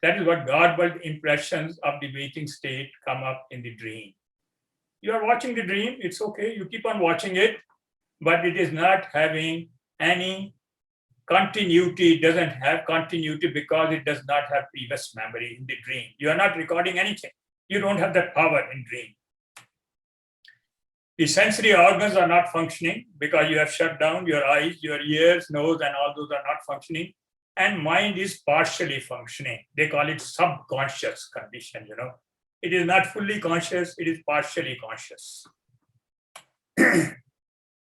[SPEAKER 2] That is what garbled impressions of the waking state come up in the dream. You are watching the dream, it's okay, you keep on watching it, but it is not having any continuity. It doesn't have continuity because it does not have previous memory in the dream. You are not recording anything. You don't have that power in dream. The sensory organs are not functioning because you have shut down your eyes, your ears, nose, and all those are not functioning. And mind is partially functioning. They call it subconscious condition, It is not fully conscious, it is partially conscious.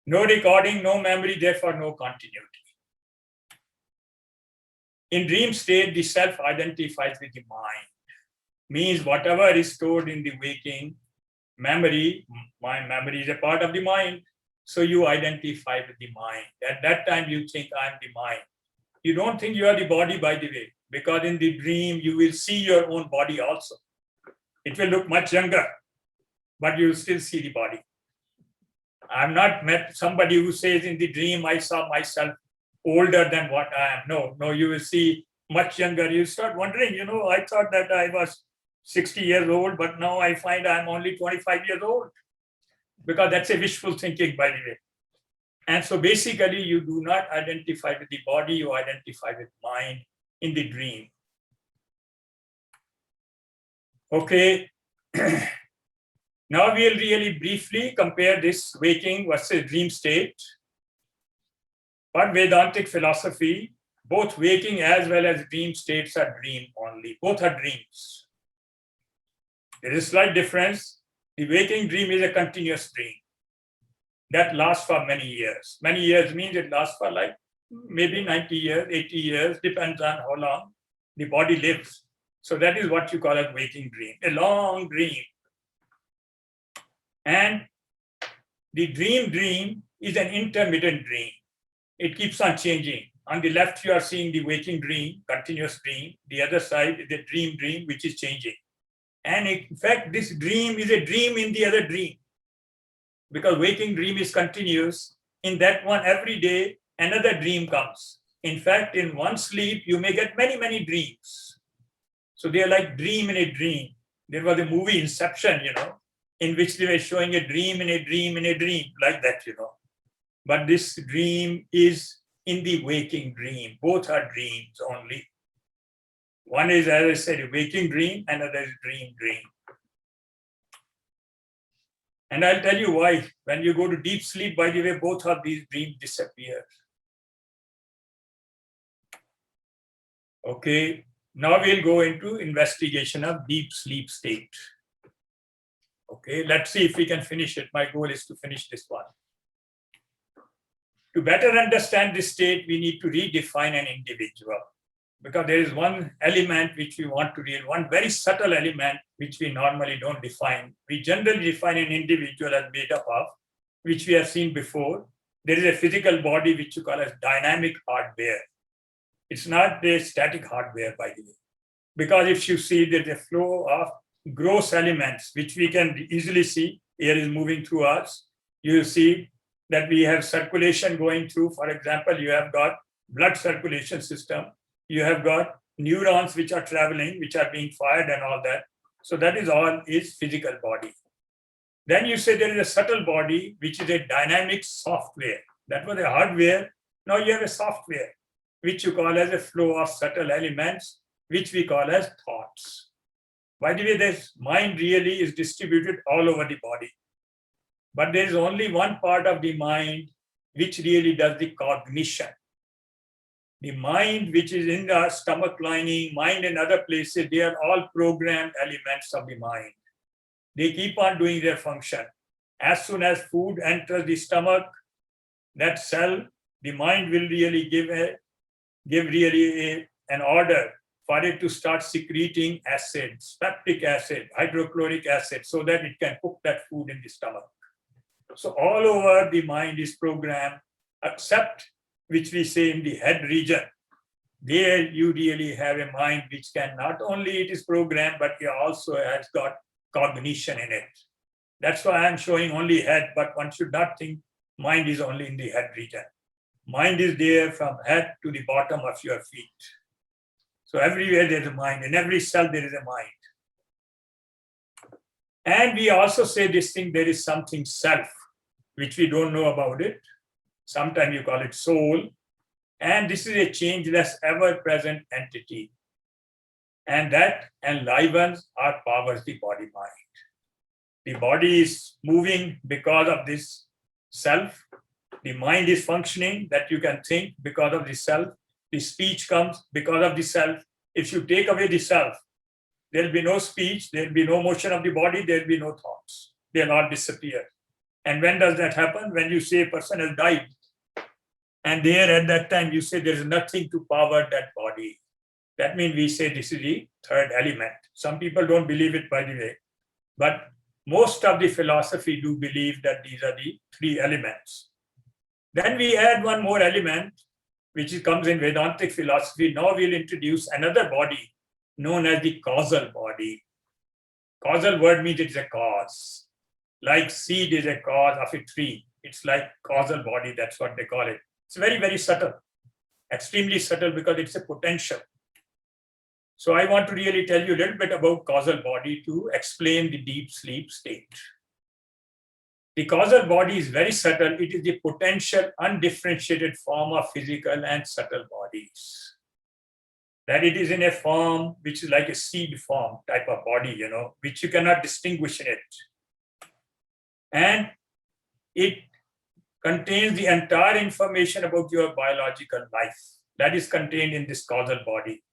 [SPEAKER 2] No recording, no memory, therefore no continuity. In dream state, the self identifies with the mind. Means whatever is stored in the waking memory, my memory is a part of the mind. So you identify with the mind. At that time, you think I'm the mind. You don't think you are the body, by the way, because in the dream, you will see your own body also. It will look much younger, but you will still see the body. I've not met somebody who says in the dream, I saw myself older than what I am. No, you will see much younger. You start wondering, I thought that I was 60 years old, but now I find I'm only 25 years old. Because that's a wishful thinking, by the way. And so basically, you do not identify with the body, you identify with mind in the dream. Okay. Now we'll really briefly compare this waking versus dream state. For Vedantic philosophy, Both waking as well as dream states are dream only. Both are dreams. There is a slight difference. The waking dream is a continuous dream that lasts for many years. Many years means it lasts for like maybe 90 years, 80 years, depends on how long the body lives. So that is what you call a waking dream, a long dream. And the dream is an intermittent dream. It keeps on changing. On the left, you are seeing the waking dream, continuous dream. The other side is the dream, which is changing. And in fact, this dream is a dream in the other dream. Because waking dream is continuous. In that one, every day, another dream comes. In fact, in one sleep, you may get many, many dreams. So they are like dream in a dream. There was a movie, Inception, in which they were showing a dream in a dream in a dream, like that, But this dream is in the waking dream. Both are dreams only. One is, as I said, a waking dream, another is dream. And I'll tell you why. When you go to deep sleep, by the way, both of these dreams disappear. Okay, now we'll go into investigation of deep sleep state. Okay, let's see if we can finish it. My goal is to finish this one. To better understand this state, we need to redefine an individual, because there is one element which we want to read, one very subtle element which we normally don't define. We generally define an individual as made up of, which we have seen before. There is a physical body which you call as dynamic hardware. It's not the static hardware, by the way, because if you see there's a flow of gross elements, which we can easily see, air is moving through us. You see that we have circulation going through. For example, you have got blood circulation system. You have got neurons which are traveling, which are being fired and all that. So that is all is physical body. Then you say there is a subtle body, which is a dynamic software. That was a hardware. Now you have a software, which you call as a flow of subtle elements, which we call as thoughts. By the way, this mind really is distributed all over the body. But there is only one part of the mind which really does the cognition. The mind which is in the stomach lining, mind in other places, they are all programmed elements of the mind. They keep on doing their function. As soon as food enters the stomach, that cell, the mind will really give an order for it to start secreting acids, peptic acid, hydrochloric acid, so that it can cook that food in the stomach. So all over the mind is programmed, except which we say in the head region. There you really have a mind which can not only it is programmed, but it also has got cognition in it. That's why I'm showing only head, but one should not think mind is only in the head region. Mind is there from head to the bottom of your feet. So everywhere there's a mind. In every cell there is a mind. And we also say this thing, there is something self, which we don't know about it. Sometimes you call it soul. And this is a changeless, ever-present entity. And that enlivens or powers the body-mind. The body is moving because of this self. The mind is functioning, that you can think because of the self. The speech comes because of the self. If you take away the self, there'll be no speech, there'll be no motion of the body, there'll be no thoughts. They'll all disappear. And when does that happen? When you say a person has died. And there at that time, you say there's nothing to power that body. That means we say this is the third element. Some people don't believe it, by the way. But most of the philosophy do believe that these are the three elements. Then we add one more element, which comes in Vedantic philosophy. Now we'll introduce another body known as the causal body. Causal word means it's a cause. Like seed is a cause of a tree. It's like causal body, that's what they call it. It's very, very subtle, extremely subtle because it's a potential. So I want to really tell you a little bit about causal body to explain the deep sleep state. The causal body is very subtle. It is the potential, undifferentiated form of physical and subtle bodies. That it is in a form which is like a seed form type of body, which you cannot distinguish in it. And it contains the entire information about your biological life. that is contained in this causal body.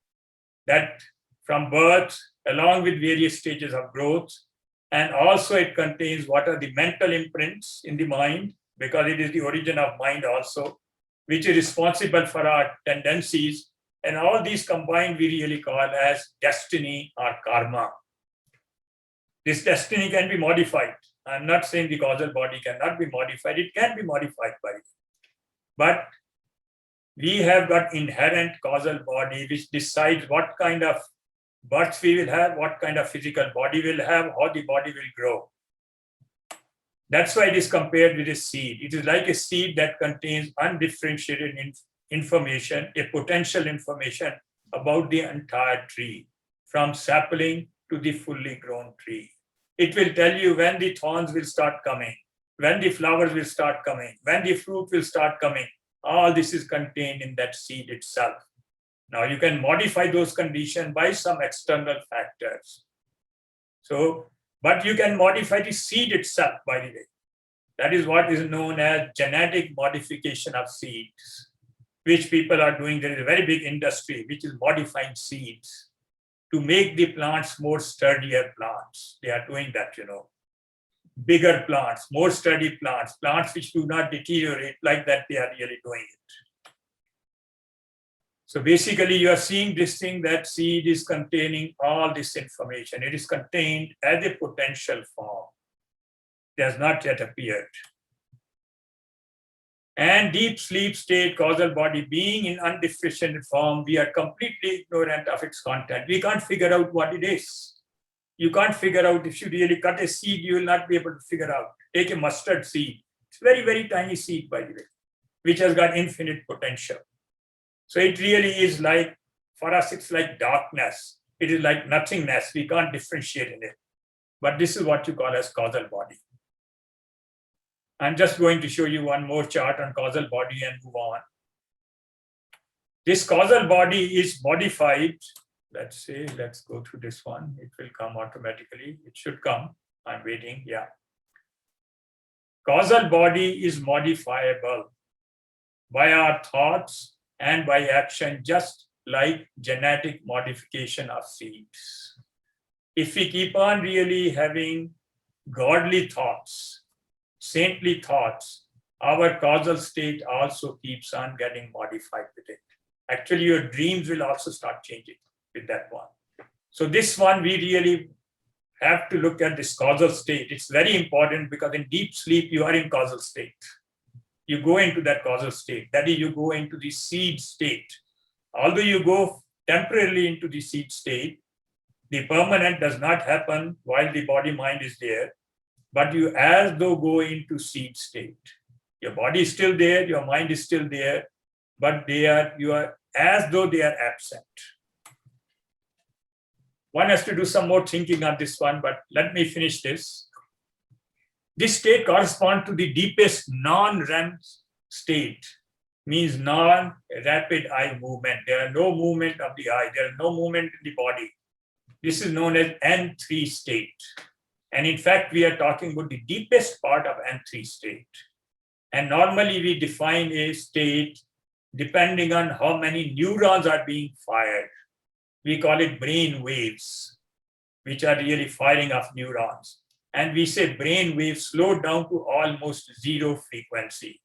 [SPEAKER 2] That from birth, along with various stages of growth, and also it contains what are the mental imprints in the mind, because it is the origin of mind also, which is responsible for our tendencies. And all these combined we really call as destiny or karma. This destiny can be modified. I'm not saying the causal body cannot be modified. It can be modified by it. But we have got inherent causal body which decides what kind of birth we will have, what kind of physical body we'll have, how the body will grow. That's why it is compared with a seed. It is like a seed that contains undifferentiated information, a potential information about the entire tree, from sapling to the fully grown tree. It will tell you when the thorns will start coming, when the flowers will start coming, when the fruit will start coming. All this is contained in that seed itself. Now you can modify those conditions by some external factors. So, but you can modify the seed itself, by the way. That is what is known as genetic modification of seeds, which people are doing. There is a very big industry which is modifying seeds to make the plants more sturdier plants. They are doing that, bigger plants, more sturdy plants, plants which do not deteriorate. Like that, they are really doing it. So basically, you are seeing this thing, that seed is containing all this information. It is contained as a potential form. It has not yet appeared. And deep sleep state, causal body being in undifferentiated form, we are completely ignorant of its content. We can't figure out what it is. You can't figure out. If you really cut a seed, you will not be able to figure out. Take a mustard seed. It's a very, very tiny seed, by the way, which has got infinite potential. So it really is like, for us, it's like darkness. It is like nothingness. We can't differentiate in it. But this is what you call as causal body. I'm just going to show you one more chart on causal body and move on. This causal body is modified. Let's go through this one. It will come automatically. It should come. I'm waiting. Yeah. Causal body is modifiable by our thoughts and by action, just like genetic modification of seeds. If we keep on really having godly thoughts, saintly thoughts, our causal state also keeps on getting modified with it. Actually, your dreams will also start changing with that one. So this one, we really have to look at this causal state. It's very important because in deep sleep, you are in causal state. You go into that causal state. That is, you go into the seed state. Although you go temporarily into the seed state, the permanent does not happen while the body mind is there, but you as though go into seed state. Your body is still there, your mind is still there, but you are as though they are absent. One has to do some more thinking on this one, but let me finish this. This state corresponds to the deepest non-REM state, means non-rapid eye movement. There are no movement of the eye, there is no movement in the body. This is known as N3 state. And in fact, we are talking about the deepest part of N3 state. And normally we define a state depending on how many neurons are being fired. We call it brain waves, which are really firing of neurons. And we say brain waves slow down to almost zero frequency.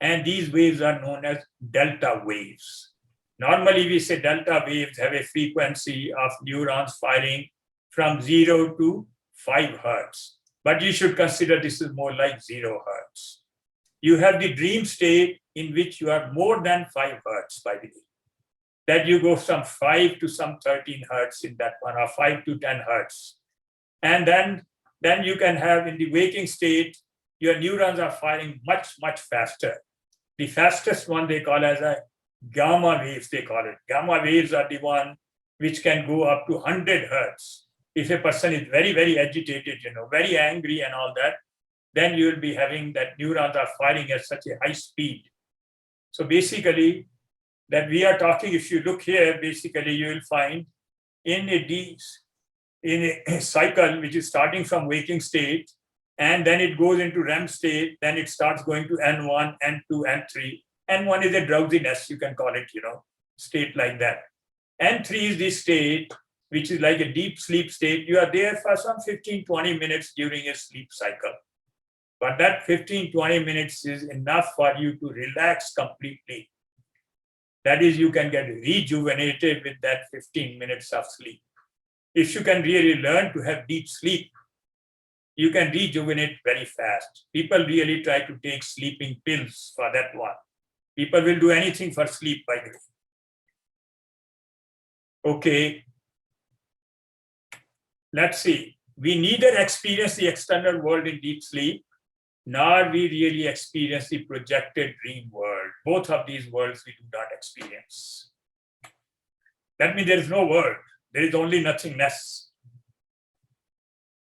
[SPEAKER 2] And these waves are known as delta waves. Normally we say delta waves have a frequency of neurons firing from 0 to 5 hertz. But you should consider this is more like 0 hertz. You have the dream state in which you are more than 5 hertz, by the way. That you go from 5 to some 13 hertz in that one, or 5 to 10 hertz. And then you can have in the waking state, your neurons are firing much, much faster. The fastest one they call as a gamma waves, they call it. Gamma waves are the one which can go up to 100 hertz. If a person is very, very agitated, very angry and all that, then you will be having that neurons are firing at such a high speed. So basically, that we are talking, if you look here, basically you will find in a cycle which is starting from waking state, and then it goes into REM state, then it starts going to N1, N2, N3. N1 is a drowsiness, you can call it, state like that. N3 is the state which is like a deep sleep state. You are there for some 15-20 minutes during a sleep cycle. But that 15-20 minutes is enough for you to relax completely. That is, you can get rejuvenated with that 15 minutes of sleep. If you can really learn to have deep sleep, you can rejuvenate very fast. People really try to take sleeping pills for that one. People will do anything for sleep, by the way. Okay. Let's see. We neither experience the external world in deep sleep, nor we really experience the projected dream world. Both of these worlds we do not experience. That means there is no world. There is only nothingness.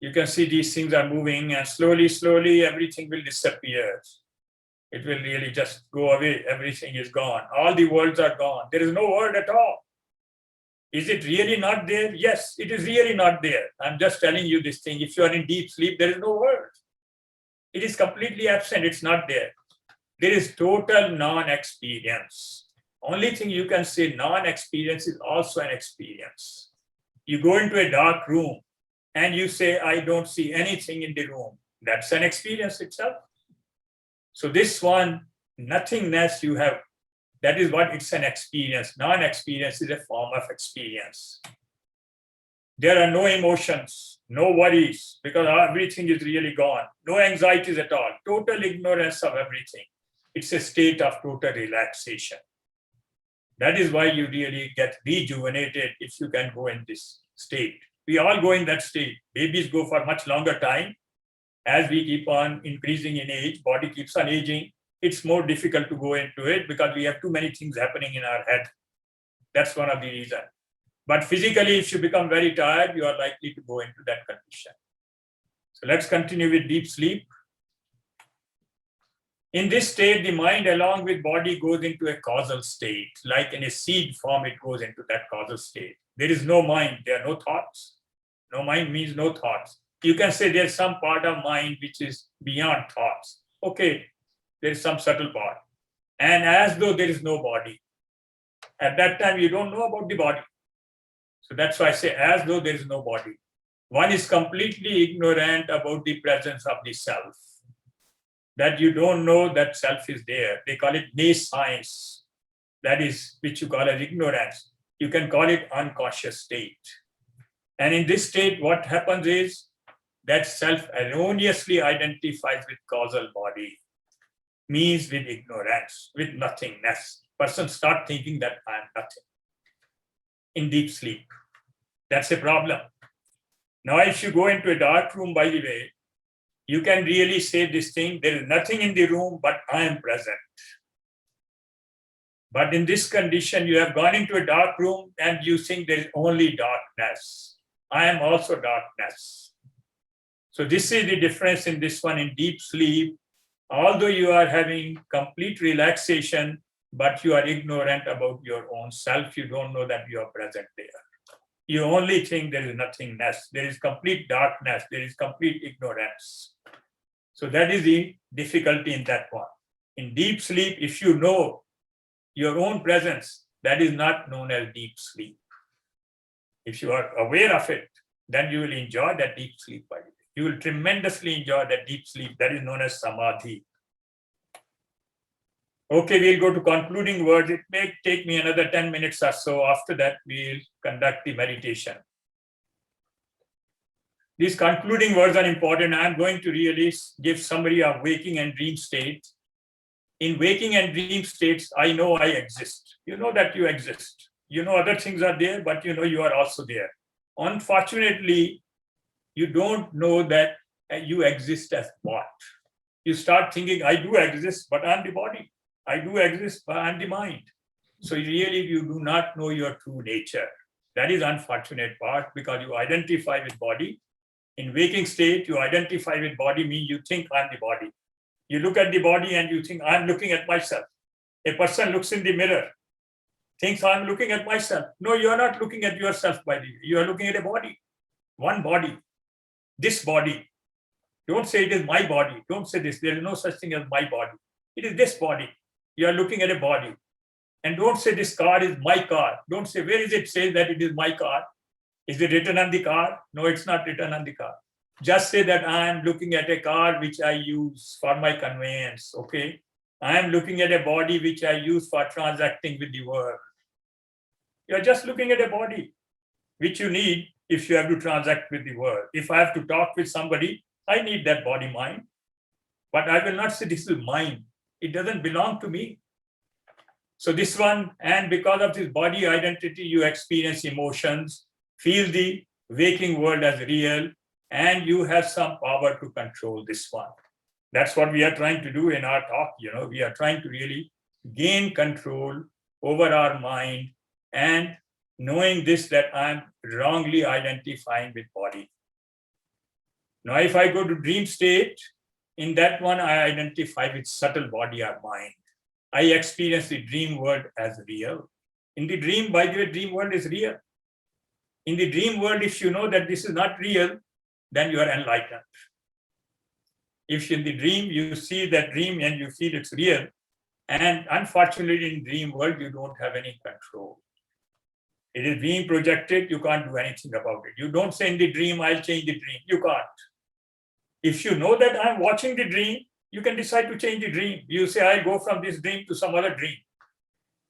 [SPEAKER 2] You can see these things are moving, and slowly, slowly, everything will disappear. It will really just go away. Everything is gone. All the worlds are gone. There is no world at all. Is it really not there? Yes, it is really not there. I'm just telling you this thing. If you are in deep sleep, there is no world. It is completely absent. It's not there. There is total non-experience. Only thing you can say non-experience is also an experience. You go into a dark room and you say, I don't see anything in the room. That's an experience itself. So this one, nothingness you have, that is what it's an experience. Non-experience is a form of experience. There are no emotions, no worries, because everything is really gone. No anxieties at all. Total ignorance of everything. It's a state of total relaxation. That is why you really get rejuvenated if you can go in this state. We all go in that state. Babies go for much longer time. As we keep on increasing in age, body keeps on aging. It's more difficult to go into it because we have too many things happening in our head. That's one of the reasons. But physically, if you become very tired, you are likely to go into that condition. So let's continue with deep sleep. In this state, the mind along with body goes into a causal state. Like in a seed form, it goes into that causal state. There is no mind, there are no thoughts. No mind means no thoughts. You can say there's some part of mind which is beyond thoughts. Okay, there is some subtle part. And as though there is no body. At that time, you don't know about the body. So that's why I say as though there is no body. One is completely ignorant about the presence of the self. That you don't know that self is there. They call it nescience. That is, which you call as ignorance. You can call it unconscious state. And in this state, what happens is that self erroneously identifies with causal body, means with ignorance, with nothingness. Person start thinking that I am nothing in deep sleep. That's a problem. Now, if you go into a dark room, by the way, you can really say this thing, there is nothing in the room, but I am present. But in this condition, you have gone into a dark room and you think there is only darkness. I am also darkness. So this is the difference in this one. In deep sleep, although you are having complete relaxation, but you are ignorant about your own self, you don't know that you are present there. You only think there is nothingness. There is complete darkness. There is complete ignorance. So that is the difficulty in that one. In deep sleep, if you know your own presence, that is not known as deep sleep. If you are aware of it, then you will enjoy that deep sleep. You will tremendously enjoy that deep sleep. That is known as samadhi. Okay, we'll go to concluding words. It may take me another 10 minutes or so. After that, we'll conduct the meditation. These concluding words are important. I'm going to really give summary of waking and dream states. In waking and dream states, I know I exist. You know that you exist. You know other things are there, but you know you are also there. Unfortunately, you don't know that you exist as what. You start thinking, I do exist, but I'm the body. I do exist, but I'm the mind. So really, you do not know your true nature. That is unfortunate part because you identify with body. In waking state, you identify with body, means you think I'm the body. You look at the body and you think I'm looking at myself. A person looks in the mirror, thinks I'm looking at myself. No, you are not looking at yourself, by the way. You are looking at a body, one body, this body. Don't say it is my body. Don't say this. There is no such thing as my body. It is this body. You are looking at a body. And don't say this car is my car. Don't say, where is it say that it is my car? Is it written on the car? No, it's not written on the car. Just say that I am looking at a car which I use for my conveyance, okay? I am looking at a body which I use for transacting with the world. You're just looking at a body which you need if you have to transact with the world. If I have to talk with somebody, I need that body mind. But I will not say this is mine. It doesn't belong to me. So this one, and because of this body identity, you experience emotions, feel the waking world as real, and you have some power to control this one. That's what we are trying to do in our talk. We are trying to really gain control over our mind and knowing this, that I'm wrongly identifying with body. Now, if I go to dream state, in that one, I identify with subtle body or mind. I experience the dream world as real. In the dream, by the way, dream world is real. In the dream world, if you know that this is not real, then you are enlightened. If in the dream you see that dream and you feel it's real, and unfortunately in dream world, you don't have any control. It is being projected, you can't do anything about it. You don't say in the dream, I'll change the dream. You can't. If you know that I'm watching the dream, you can decide to change the dream. You say, I'll go from this dream to some other dream.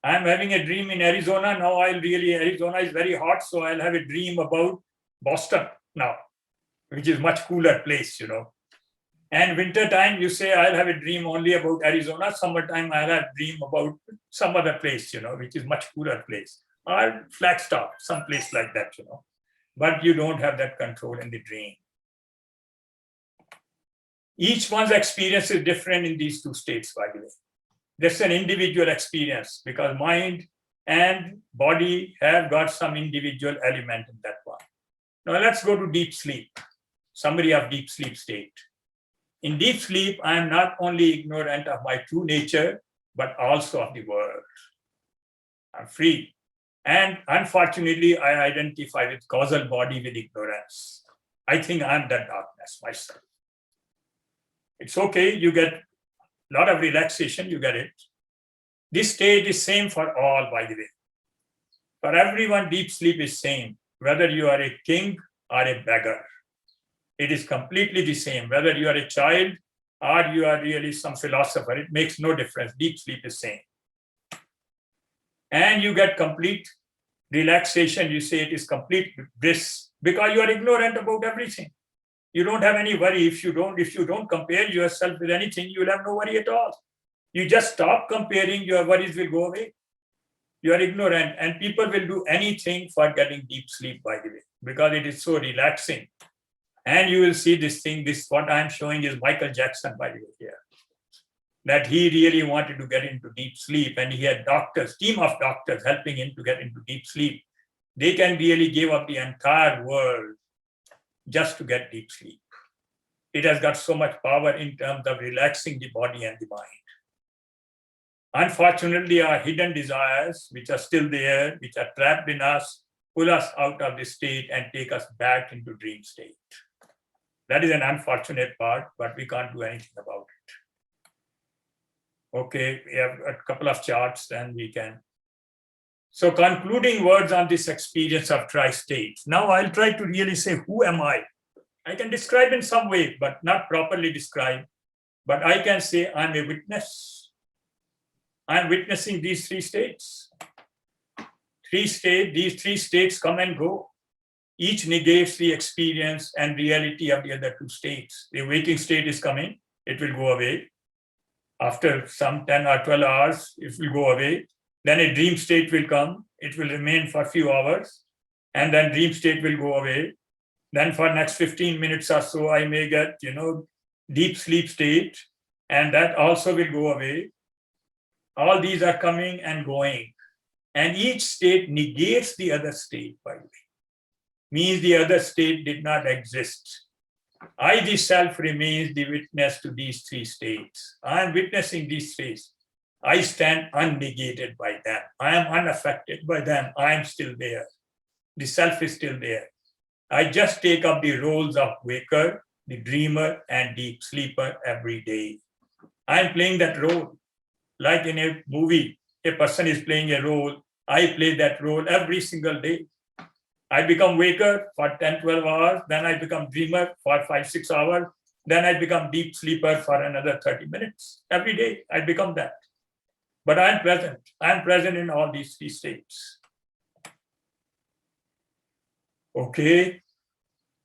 [SPEAKER 2] I'm having a dream in Arizona. Now Arizona is very hot, so I'll have a dream about Boston now, which is much cooler place, And winter time, you say, I'll have a dream only about Arizona. Summertime, I'll have a dream about some other place, which is much cooler place. Or Flagstaff, some place like that, But you don't have that control in the dream. Each one's experience is different in these two states, by the way. That's an individual experience because mind and body have got some individual element in that one. Now let's go to deep sleep. Summary of deep sleep state. In deep sleep, I am not only ignorant of my true nature, but also of the world. I'm free. And unfortunately, I identify with causal body with ignorance. I think I'm that darkness myself. It's okay, you get a lot of relaxation, you get it. This state is same for all, by the way. For everyone, deep sleep is same, whether you are a king or a beggar. It is completely the same, whether you are a child or you are really some philosopher, it makes no difference. Deep sleep is same. And you get complete relaxation, you say it is complete bliss, because you are ignorant about everything. You don't have any worry. If you don't compare yourself with anything, you will have no worry at all. You just stop comparing, your worries will go away. You are ignorant, and people will do anything for getting deep sleep, by the way, because it is so relaxing. And you will see this thing, what I'm showing is Michael Jackson, by the way, here. That he really wanted to get into deep sleep, and he had team of doctors helping him to get into deep sleep. They can really give up the entire world just to get deep sleep. It has got so much power in terms of relaxing the body and the mind. Unfortunately, our hidden desires, which are still there, which are trapped in us, pull us out of this state and take us back into dream state. That is an unfortunate part, but we can't do anything about it. Okay, we have a couple of charts and we can. So concluding words on this experience of tri-state. Now I'll try to really say, who am I? I can describe in some way, but not properly describe. But I can say I'm a witness. I'm witnessing these three states. These three states come and go. Each negates the experience and reality of the other two states. The waking state is coming, it will go away. After some 10 or 12 hours, it will go away. Then a dream state will come, it will remain for a few hours, and then dream state will go away. Then for next 15 minutes or so, I may get, deep sleep state, and that also will go away. All these are coming and going. And each state negates the other state, by the way. Means the other state did not exist. I, the self, remains the witness to these three states. I am witnessing these states. I stand unnegated by them. I am unaffected by them. I am still there. The self is still there. I just take up the roles of waker, the dreamer, and deep sleeper every day. I am playing that role. Like in a movie, a person is playing a role, I play that role every single day. I become waker for 10, 12 hours, then I become dreamer for 5, 6 hours, then I become deep sleeper for another 30 minutes. Every day I become that. But I'm present. I'm present in all these three states. Okay.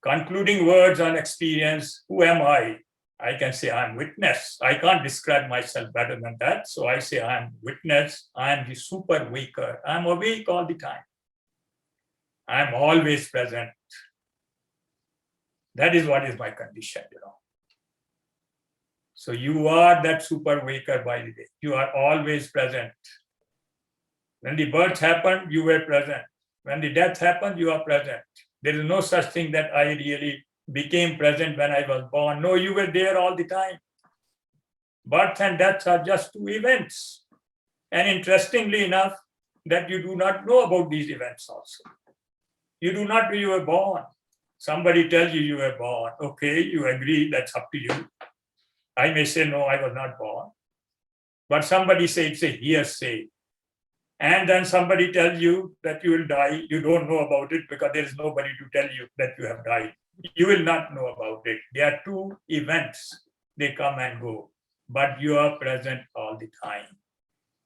[SPEAKER 2] Concluding words on experience. Who am I? I can say I'm witness. I can't describe myself better than that. So I say I'm witness. I'm the super waker. I'm awake all the time. I'm always present. That is what is my condition, So you are that super waker, by the way. You are always present. When the birth happened, you were present. When the death happened, you are present. There is no such thing that I really became present when I was born. No, you were there all the time. Birth and death are just two events. And interestingly enough, that you do not know about these events also. You do not know you were born. Somebody tells you were born. Okay, you agree, that's up to you. I may say, no, I was not born. But somebody say it's a hearsay. And then somebody tells you that you will die. You don't know about it because there is nobody to tell you that you have died. You will not know about it. There are two events. They come and go. But you are present all the time.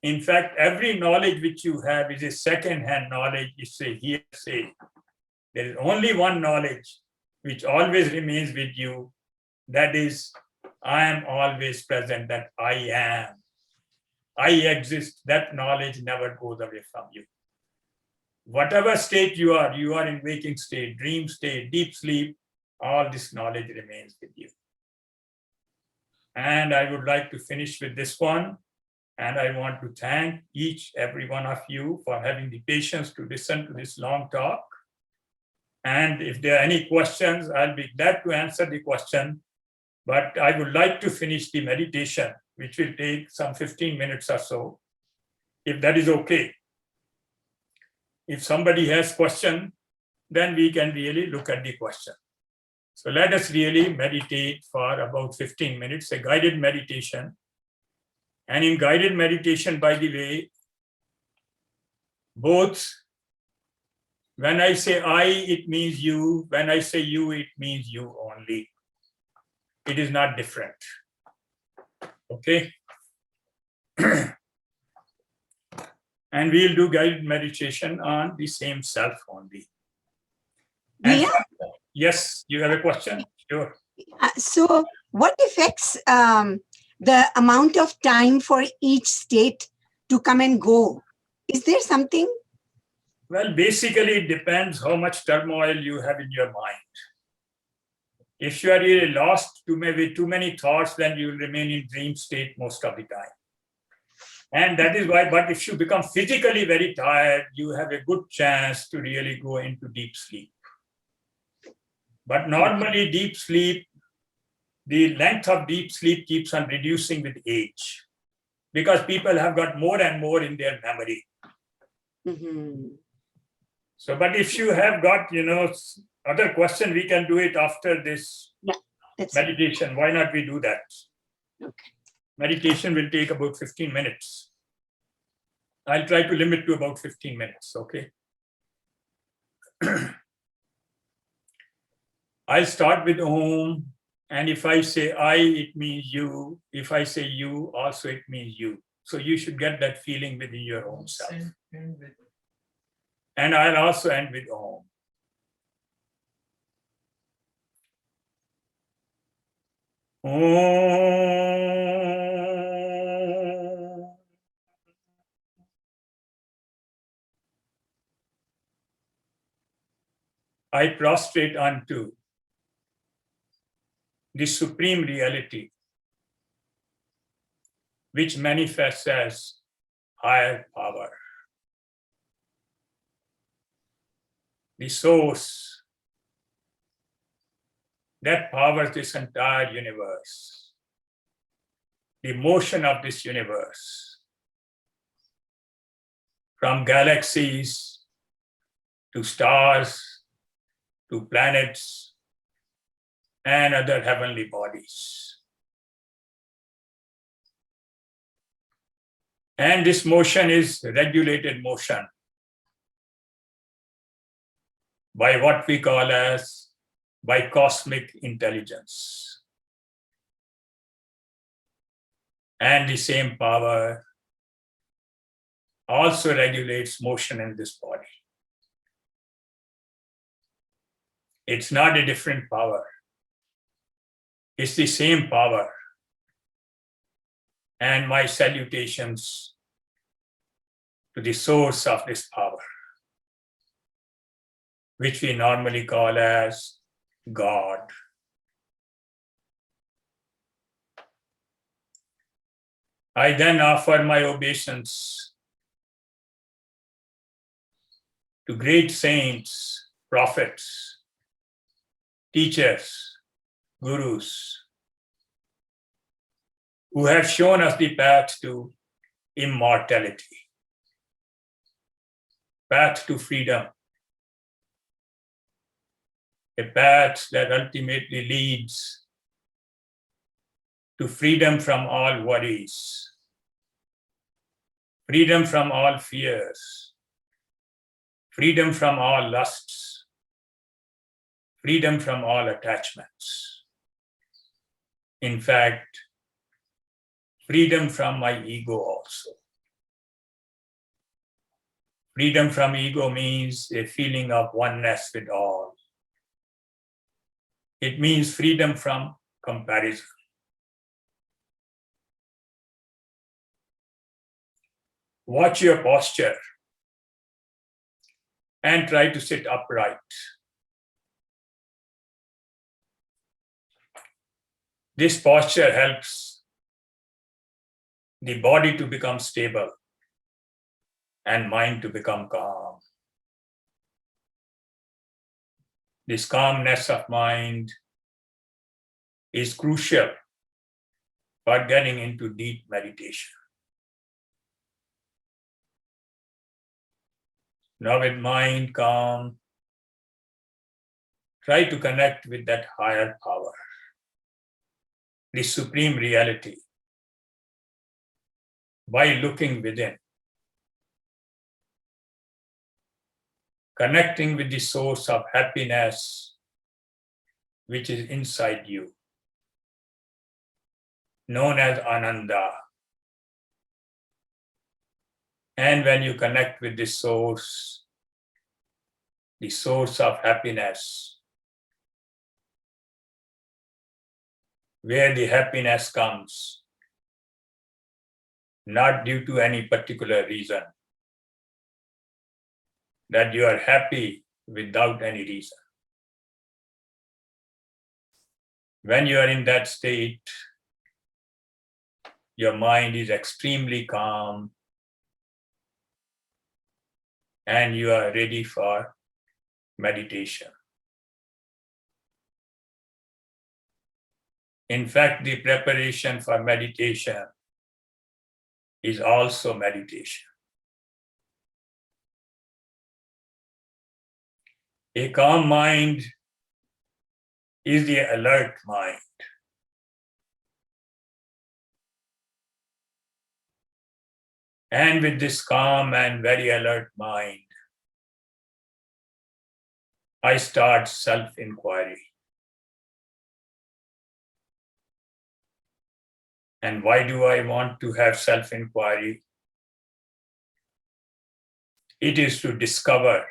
[SPEAKER 2] In fact, every knowledge which you have is a second-hand knowledge. It's a hearsay. There is only one knowledge which always remains with you. That is, I am always present, that I am. I exist. That knowledge never goes away from you. Whatever state you are in waking state, dream state, deep sleep, all this knowledge remains with you. And I would like to finish with this one. And I want to thank every one of you for having the patience to listen to this long talk. And if there are any questions, I'll be glad to answer the question. But I would like to finish the meditation, which will take some 15 minutes or so, if that is okay. If somebody has question, then we can really look at the question. So let us really meditate for about 15 minutes, a guided meditation. And in guided meditation, by the way, both when I say I, it means you. When I say you, it means you only. It is not different. Okay? And we'll do guided meditation on the same self only. And yes, you have a question? Sure.
[SPEAKER 3] So what affects the amount of time for each state to come and go? Is there something?
[SPEAKER 2] Well, basically, it depends how much turmoil you have in your mind. If you are really lost with too many thoughts, then you will remain in dream state most of the time. And that is why, but if you become physically very tired, you have a good chance to really go into deep sleep. But normally deep sleep, the length of deep sleep keeps on reducing with age because people have got more and more in their memory.
[SPEAKER 3] Mm-hmm.
[SPEAKER 2] So, but if you have got, other question, we can do it after this meditation. Why not we do that?
[SPEAKER 3] Okay.
[SPEAKER 2] Meditation will take about 15 minutes. I'll try to limit to about 15 minutes, okay? I'll start with Om, and if I say I, it means you. If I say you, also it means you. So you should get that feeling within your own self. And I'll also end with Om. Om. I prostrate unto the supreme reality, which manifests as higher power. The source that powers this entire universe, the motion of this universe, from galaxies to stars to planets and other heavenly bodies. And this motion is regulated motion by what we call as by cosmic intelligence. And the same power also regulates motion in this body. It's not a different power. It's the same power. And my salutations to the source of this power, which we normally call as God. I then offer my obeisance to great saints, prophets, teachers, gurus, who have shown us the path to immortality, path to freedom, a path that ultimately leads to freedom from all worries, freedom from all fears, freedom from all lusts, freedom from all attachments. In fact, freedom from my ego also. Freedom from ego means a feeling of oneness with all. It means freedom from comparison. Watch your posture and try to sit upright. This posture helps the body to become stable and mind to become calm. This calmness of mind is crucial for getting into deep meditation. Now with mind calm, try to connect with that higher power, the supreme reality, by looking within, connecting with the source of happiness which is inside you, known as Ananda. And when you connect with the source of happiness, where the happiness comes, not due to any particular reason, that you are happy without any reason. When you are in that state, your mind is extremely calm and you are ready for meditation. In fact, the preparation for meditation is also meditation. A calm mind is the alert mind. And with this calm and very alert mind, I start self-inquiry. And why do I want to have self-inquiry? It is to discover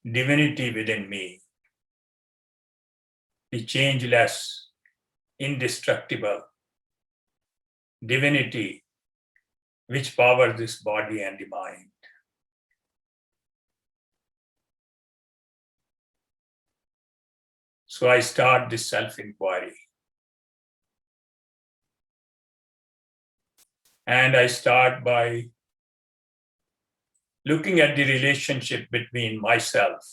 [SPEAKER 2] divinity within me, the changeless, indestructible divinity which powers this body and the mind. So I start this self-inquiry. And I start by looking at the relationship between myself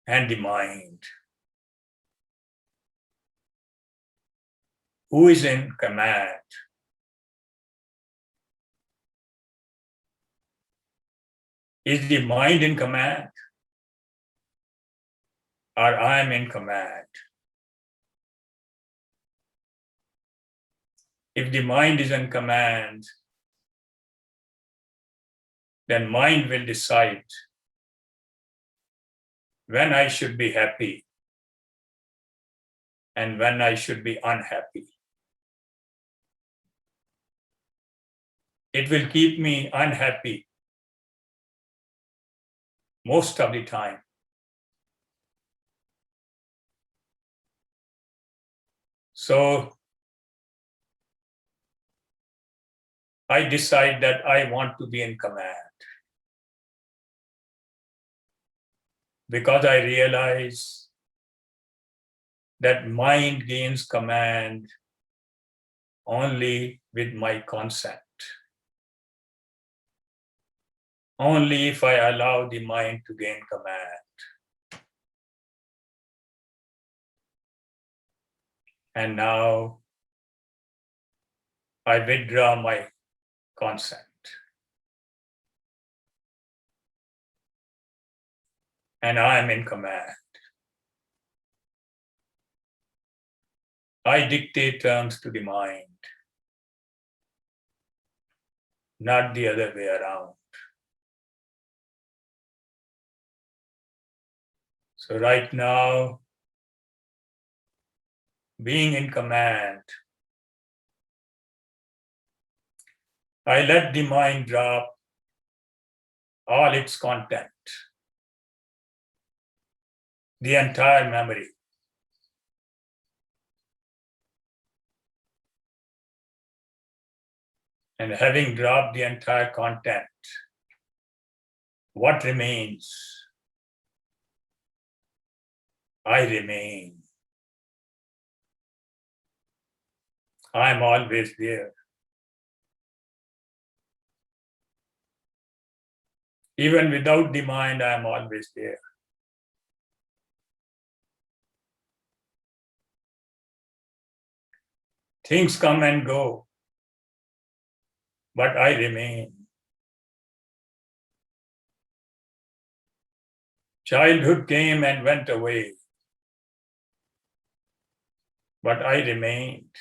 [SPEAKER 2] and the mind. Who is in command? Is the mind in command? Or I am in command? If the mind is in command, then mind will decide when I should be happy and when I should be unhappy. It will keep me unhappy most of the time. So I decide that I want to be in command because I realize that mind gains command only with my consent. Only if I allow the mind to gain command. And now I withdraw my consent. And I am in command. I dictate terms to the mind, not the other way around. So right now, being in command, I let the mind drop all its content, the entire memory. And having dropped the entire content, what remains? I remain. I'm always there. Even without the mind, I'm always there. Things come and go, but I remain. Childhood came and went away, but I remained.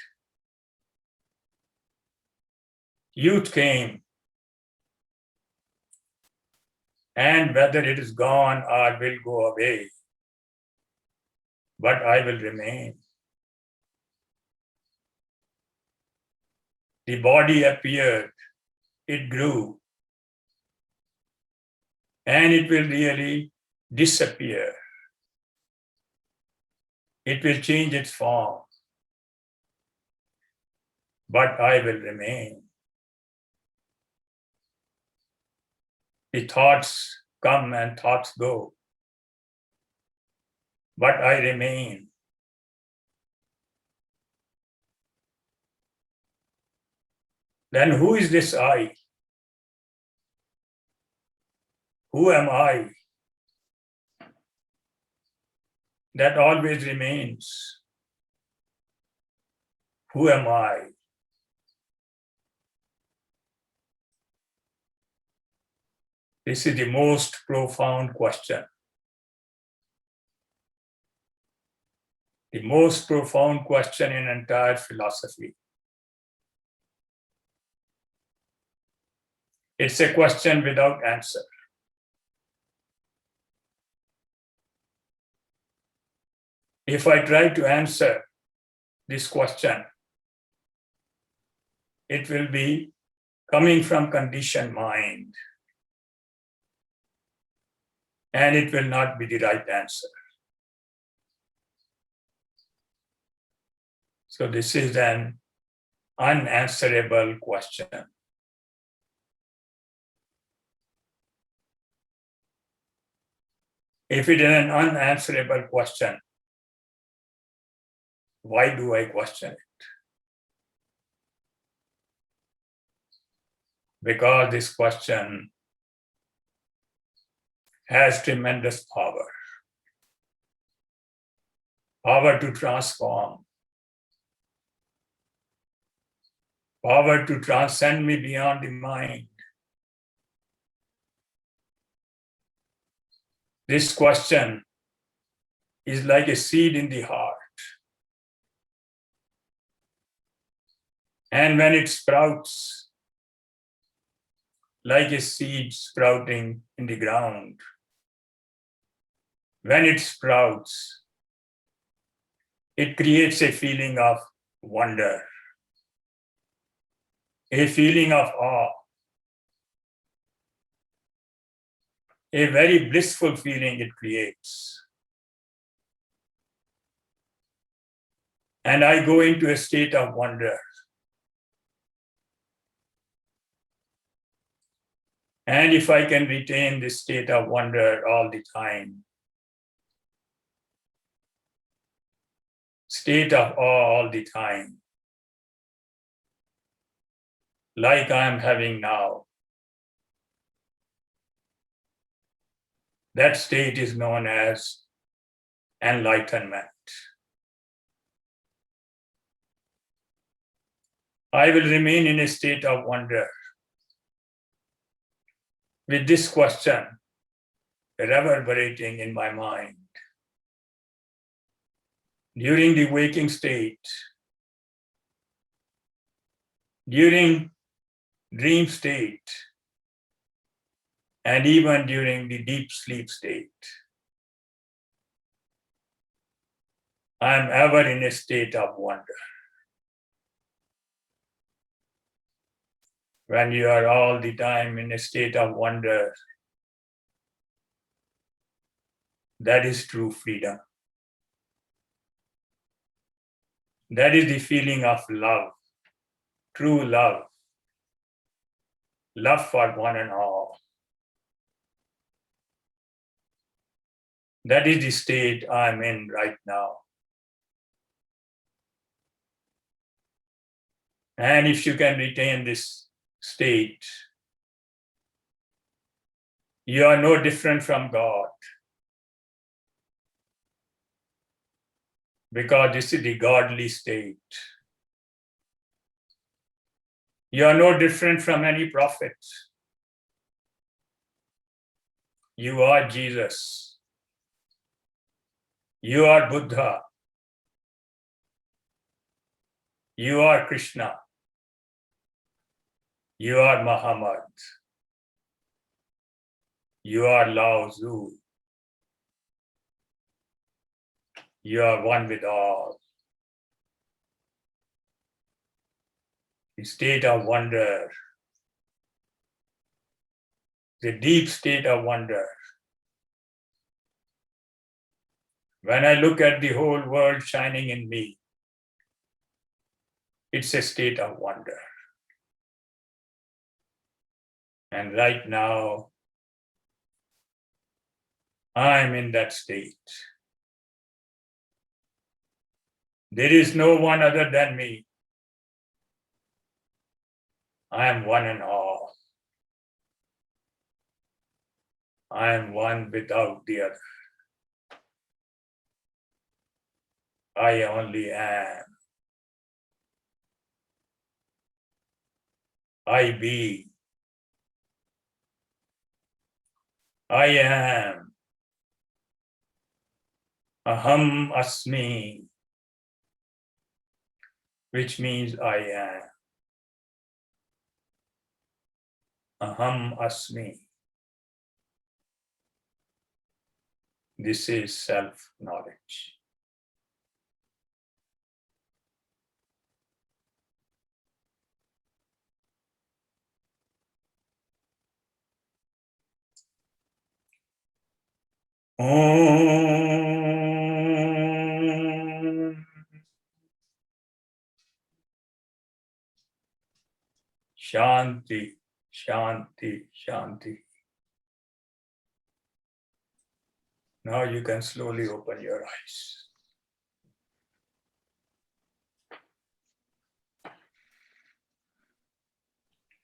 [SPEAKER 2] Youth came, and whether it is gone or will go away, but I will remain. The body appeared, it grew, and it will really disappear. It will change its form, but I will remain. The thoughts come and thoughts go, but I remain. Then who is this I? Who am I? That always remains. Who am I? This is the most profound question. The most profound question in entire philosophy. It's a question without answer. If I try to answer this question, it will be coming from conditioned mind. And it will not be the right answer. So this is an unanswerable question. If it is an unanswerable question, why do I question it? Because this question has tremendous power. Power to transform. Power to transcend me beyond the mind. This question is like a seed in the heart. And when it sprouts, like a seed sprouting in the ground, when it sprouts, it creates a feeling of wonder, a feeling of awe, a very blissful feeling it creates. And I go into a state of wonder. And if I can retain this state of wonder all the time, state of awe all the time, like I am having now, that state is known as enlightenment. I will remain in a state of wonder with this question reverberating in my mind. During the waking state, during dream state, and even during the deep sleep state, I am ever in a state of wonder. When you are all the time in a state of wonder, that is true freedom. That is the feeling of love, true love, love for one and all. That is the state I'm in right now. And if you can retain this state, you are no different from God. Because this is the godly state. You are no different from any prophet. You are Jesus. You are Buddha. You are Krishna. You are Muhammad. You are Lao Tzu. You are one with all. The state of wonder, the deep state of wonder. When I look at the whole world shining in me, it's a state of wonder. And right now, I'm in that state. There is no one other than me. I am one and all. I am one without the other. I only am. I be. I am. Aham asmi, which means I am. Aham asmi. This is self-knowledge. Om. Shanti, Shanti, Shanti. Now you can slowly open your eyes.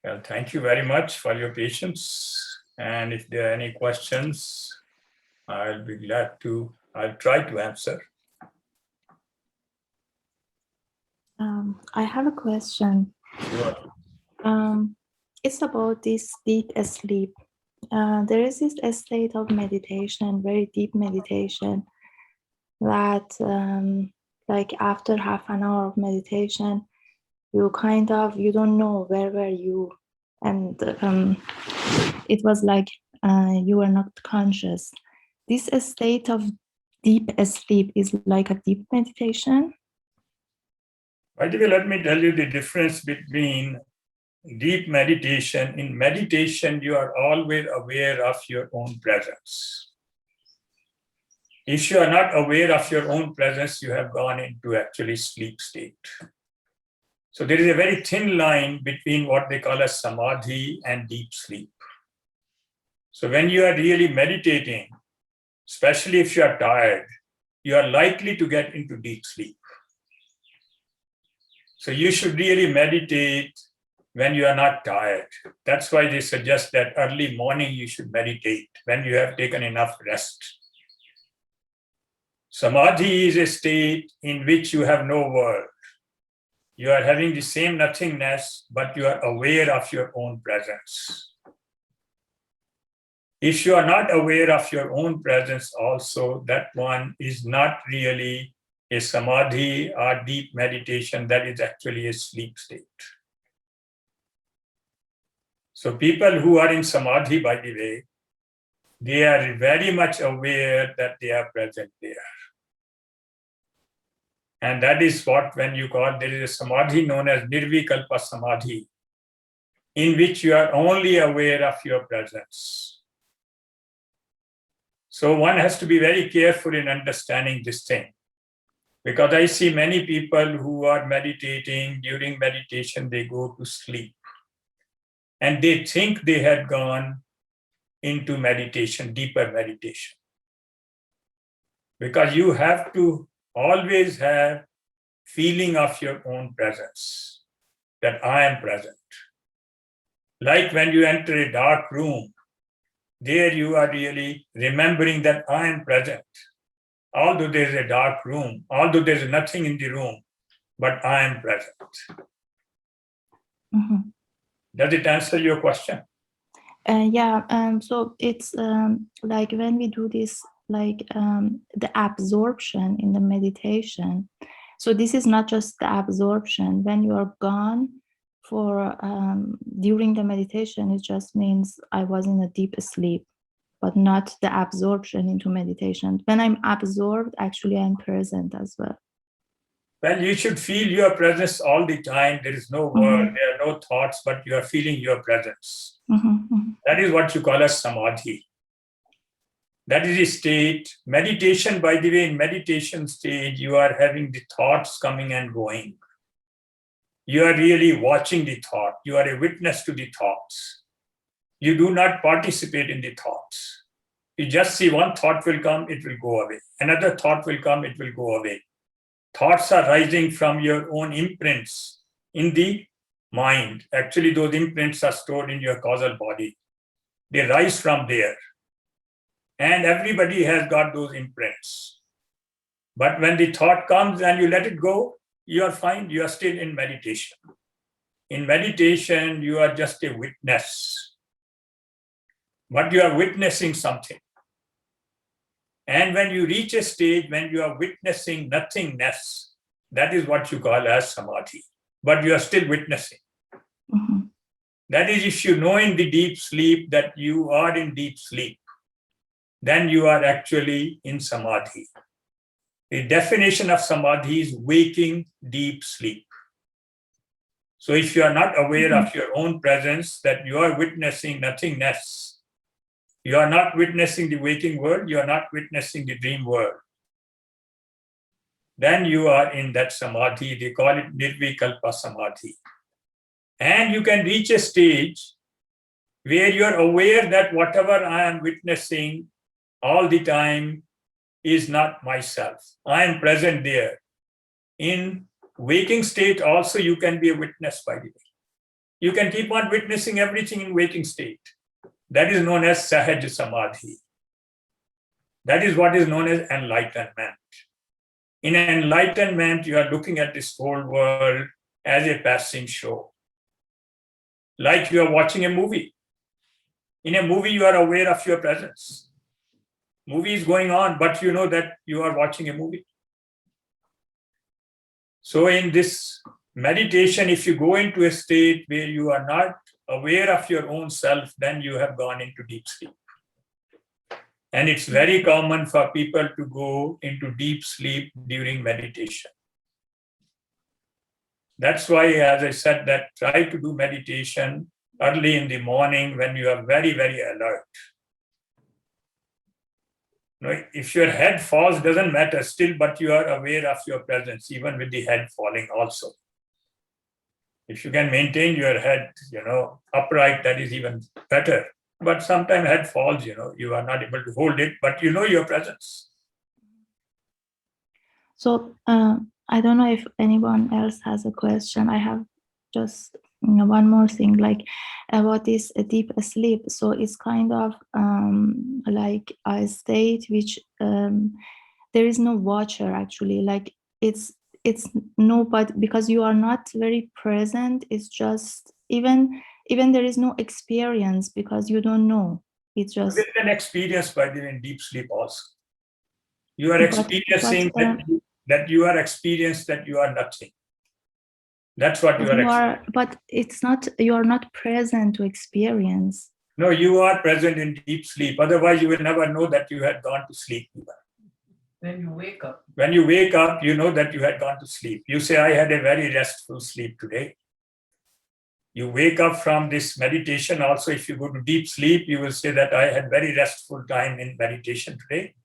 [SPEAKER 2] Well, thank you very much for your patience. And if there are any questions, I'll try to answer.
[SPEAKER 4] I have a question.
[SPEAKER 2] Sure.
[SPEAKER 4] It's about this deep sleep. There is this state of meditation, very deep meditation, that like after half an hour of meditation, you don't know where were you, and it was like you were not conscious. This state of deep sleep is like a deep meditation.
[SPEAKER 2] By the way, let me tell you the difference between deep meditation. In meditation, you are always aware of your own presence. If you are not aware of your own presence, you have gone into actually sleep state. So there is a very thin line between what they call as samadhi and deep sleep. So when you are really meditating, especially if you are tired, you are likely to get into deep sleep. So you should really meditate when you are not tired. That's why they suggest that early morning you should meditate when you have taken enough rest. Samadhi is a state in which you have no world. You are having the same nothingness, but you are aware of your own presence. If you are not aware of your own presence also, that one is not really a samadhi or deep meditation. That is actually a sleep state. So people who are in samadhi, by the way, they are very much aware that they are present there. And that is what, when you call, there is a samadhi known as nirvikalpa samadhi, in which you are only aware of your presence. So one has to be very careful in understanding this thing, because I see many people who are meditating. During meditation, they go to sleep and they think they had gone into meditation, deeper meditation. Because you have to always have feeling of your own presence, that I am present. Like when you enter a dark room, there you are really remembering that I am present. Although there is a dark room, although there is nothing in the room, but I am present.
[SPEAKER 4] Mm-hmm.
[SPEAKER 2] Does it answer your question?
[SPEAKER 4] Yeah, so it's like when we do this, like the absorption in the meditation. So this is not just the absorption. When you are gone for during the meditation, it just means I was in a deep sleep, but not the absorption into meditation. When I'm absorbed, actually I'm present as well.
[SPEAKER 2] Well, you should feel your presence all the time. There is no word, there are no thoughts, but you are feeling your presence. That is what you call as samadhi. That is a state. Meditation, by the way, in meditation stage, you are having the thoughts coming and going. You are really watching the thought. You are a witness to the thoughts. You do not participate in the thoughts. You just see one thought will come, it will go away. Another thought will come, it will go away. Thoughts are rising from your own imprints in the mind. Actually, those imprints are stored in your causal body. They rise from there. And everybody has got those imprints. But when the thought comes and you let it go, you are fine. You are still in meditation. In meditation, you are just a witness. But you are witnessing something. And when you reach a stage when you are witnessing nothingness, that is what you call as samadhi. But you are still witnessing. That is, if you know in the deep sleep that you are in deep sleep, then you are actually in samadhi. The definition of samadhi is waking deep sleep. So if you are not aware of your own presence, that you are witnessing nothingness, you are not witnessing the waking world, you are not witnessing the dream world, then you are in that samadhi. They call it nirvikalpa samadhi. And you can reach a stage where you are aware that whatever I am witnessing all the time is not myself. I am present there. In waking state also, you can be a witness, by the way. You can keep on witnessing everything in waking state. That is known as sahaj samadhi. That is what is known as enlightenment. In enlightenment, you are looking at this whole world as a passing show. Like you are watching a movie. In a movie, you are aware of your presence. Movie is going on, but you know that you are watching a movie. So in this meditation, if you go into a state where you are not aware of your own self, then you have gone into deep sleep. And it's very common for people to go into deep sleep during meditation. That's why, as I said, that try to do meditation early in the morning when you are very, very alert. You know, if your head falls, doesn't matter still, but you are aware of your presence, even with the head falling also. If you can maintain your head, upright, that is even better. But sometimes head falls, you are not able to hold it, but you know your presence.
[SPEAKER 4] So I don't know if anyone else has a question. I have just one more thing, like about this deep sleep. So it's kind of like a state which there is no watcher actually. Like it's no, but because you are not very present, it's just even there is no experience because you don't know. It's just
[SPEAKER 2] there's an experience by the way in deep sleep also. You are experiencing that you are experienced that you are nothing. That's what you are.
[SPEAKER 4] But it's not. You are not present to experience.
[SPEAKER 2] No, you are present in deep sleep. Otherwise, you will never know that you had gone to sleep.
[SPEAKER 5] When you wake up.
[SPEAKER 2] When you wake up, you know that you had gone to sleep. You say, I had a very restful sleep today. You wake up from this meditation. Also, if you go to deep sleep, you will say that I had very restful time in meditation today.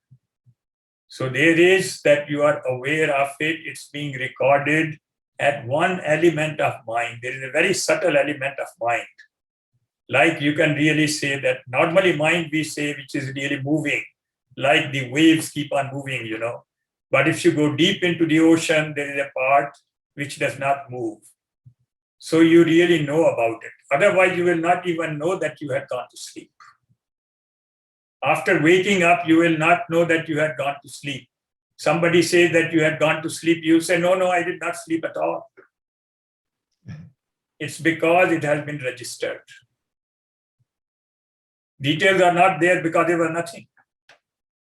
[SPEAKER 2] So there is that you are aware of it. It's being recorded at one element of mind. There is a very subtle element of mind. Like you can really say that normally mind we say, which is really moving, like the waves keep on moving, But if you go deep into the ocean, there is a part which does not move. So you really know about it. Otherwise, you will not even know that you had gone to sleep. After waking up, you will not know that you had gone to sleep. Somebody says that you had gone to sleep. You say, no, I did not sleep at all. It's because it has been registered. Details are not there because they were nothing.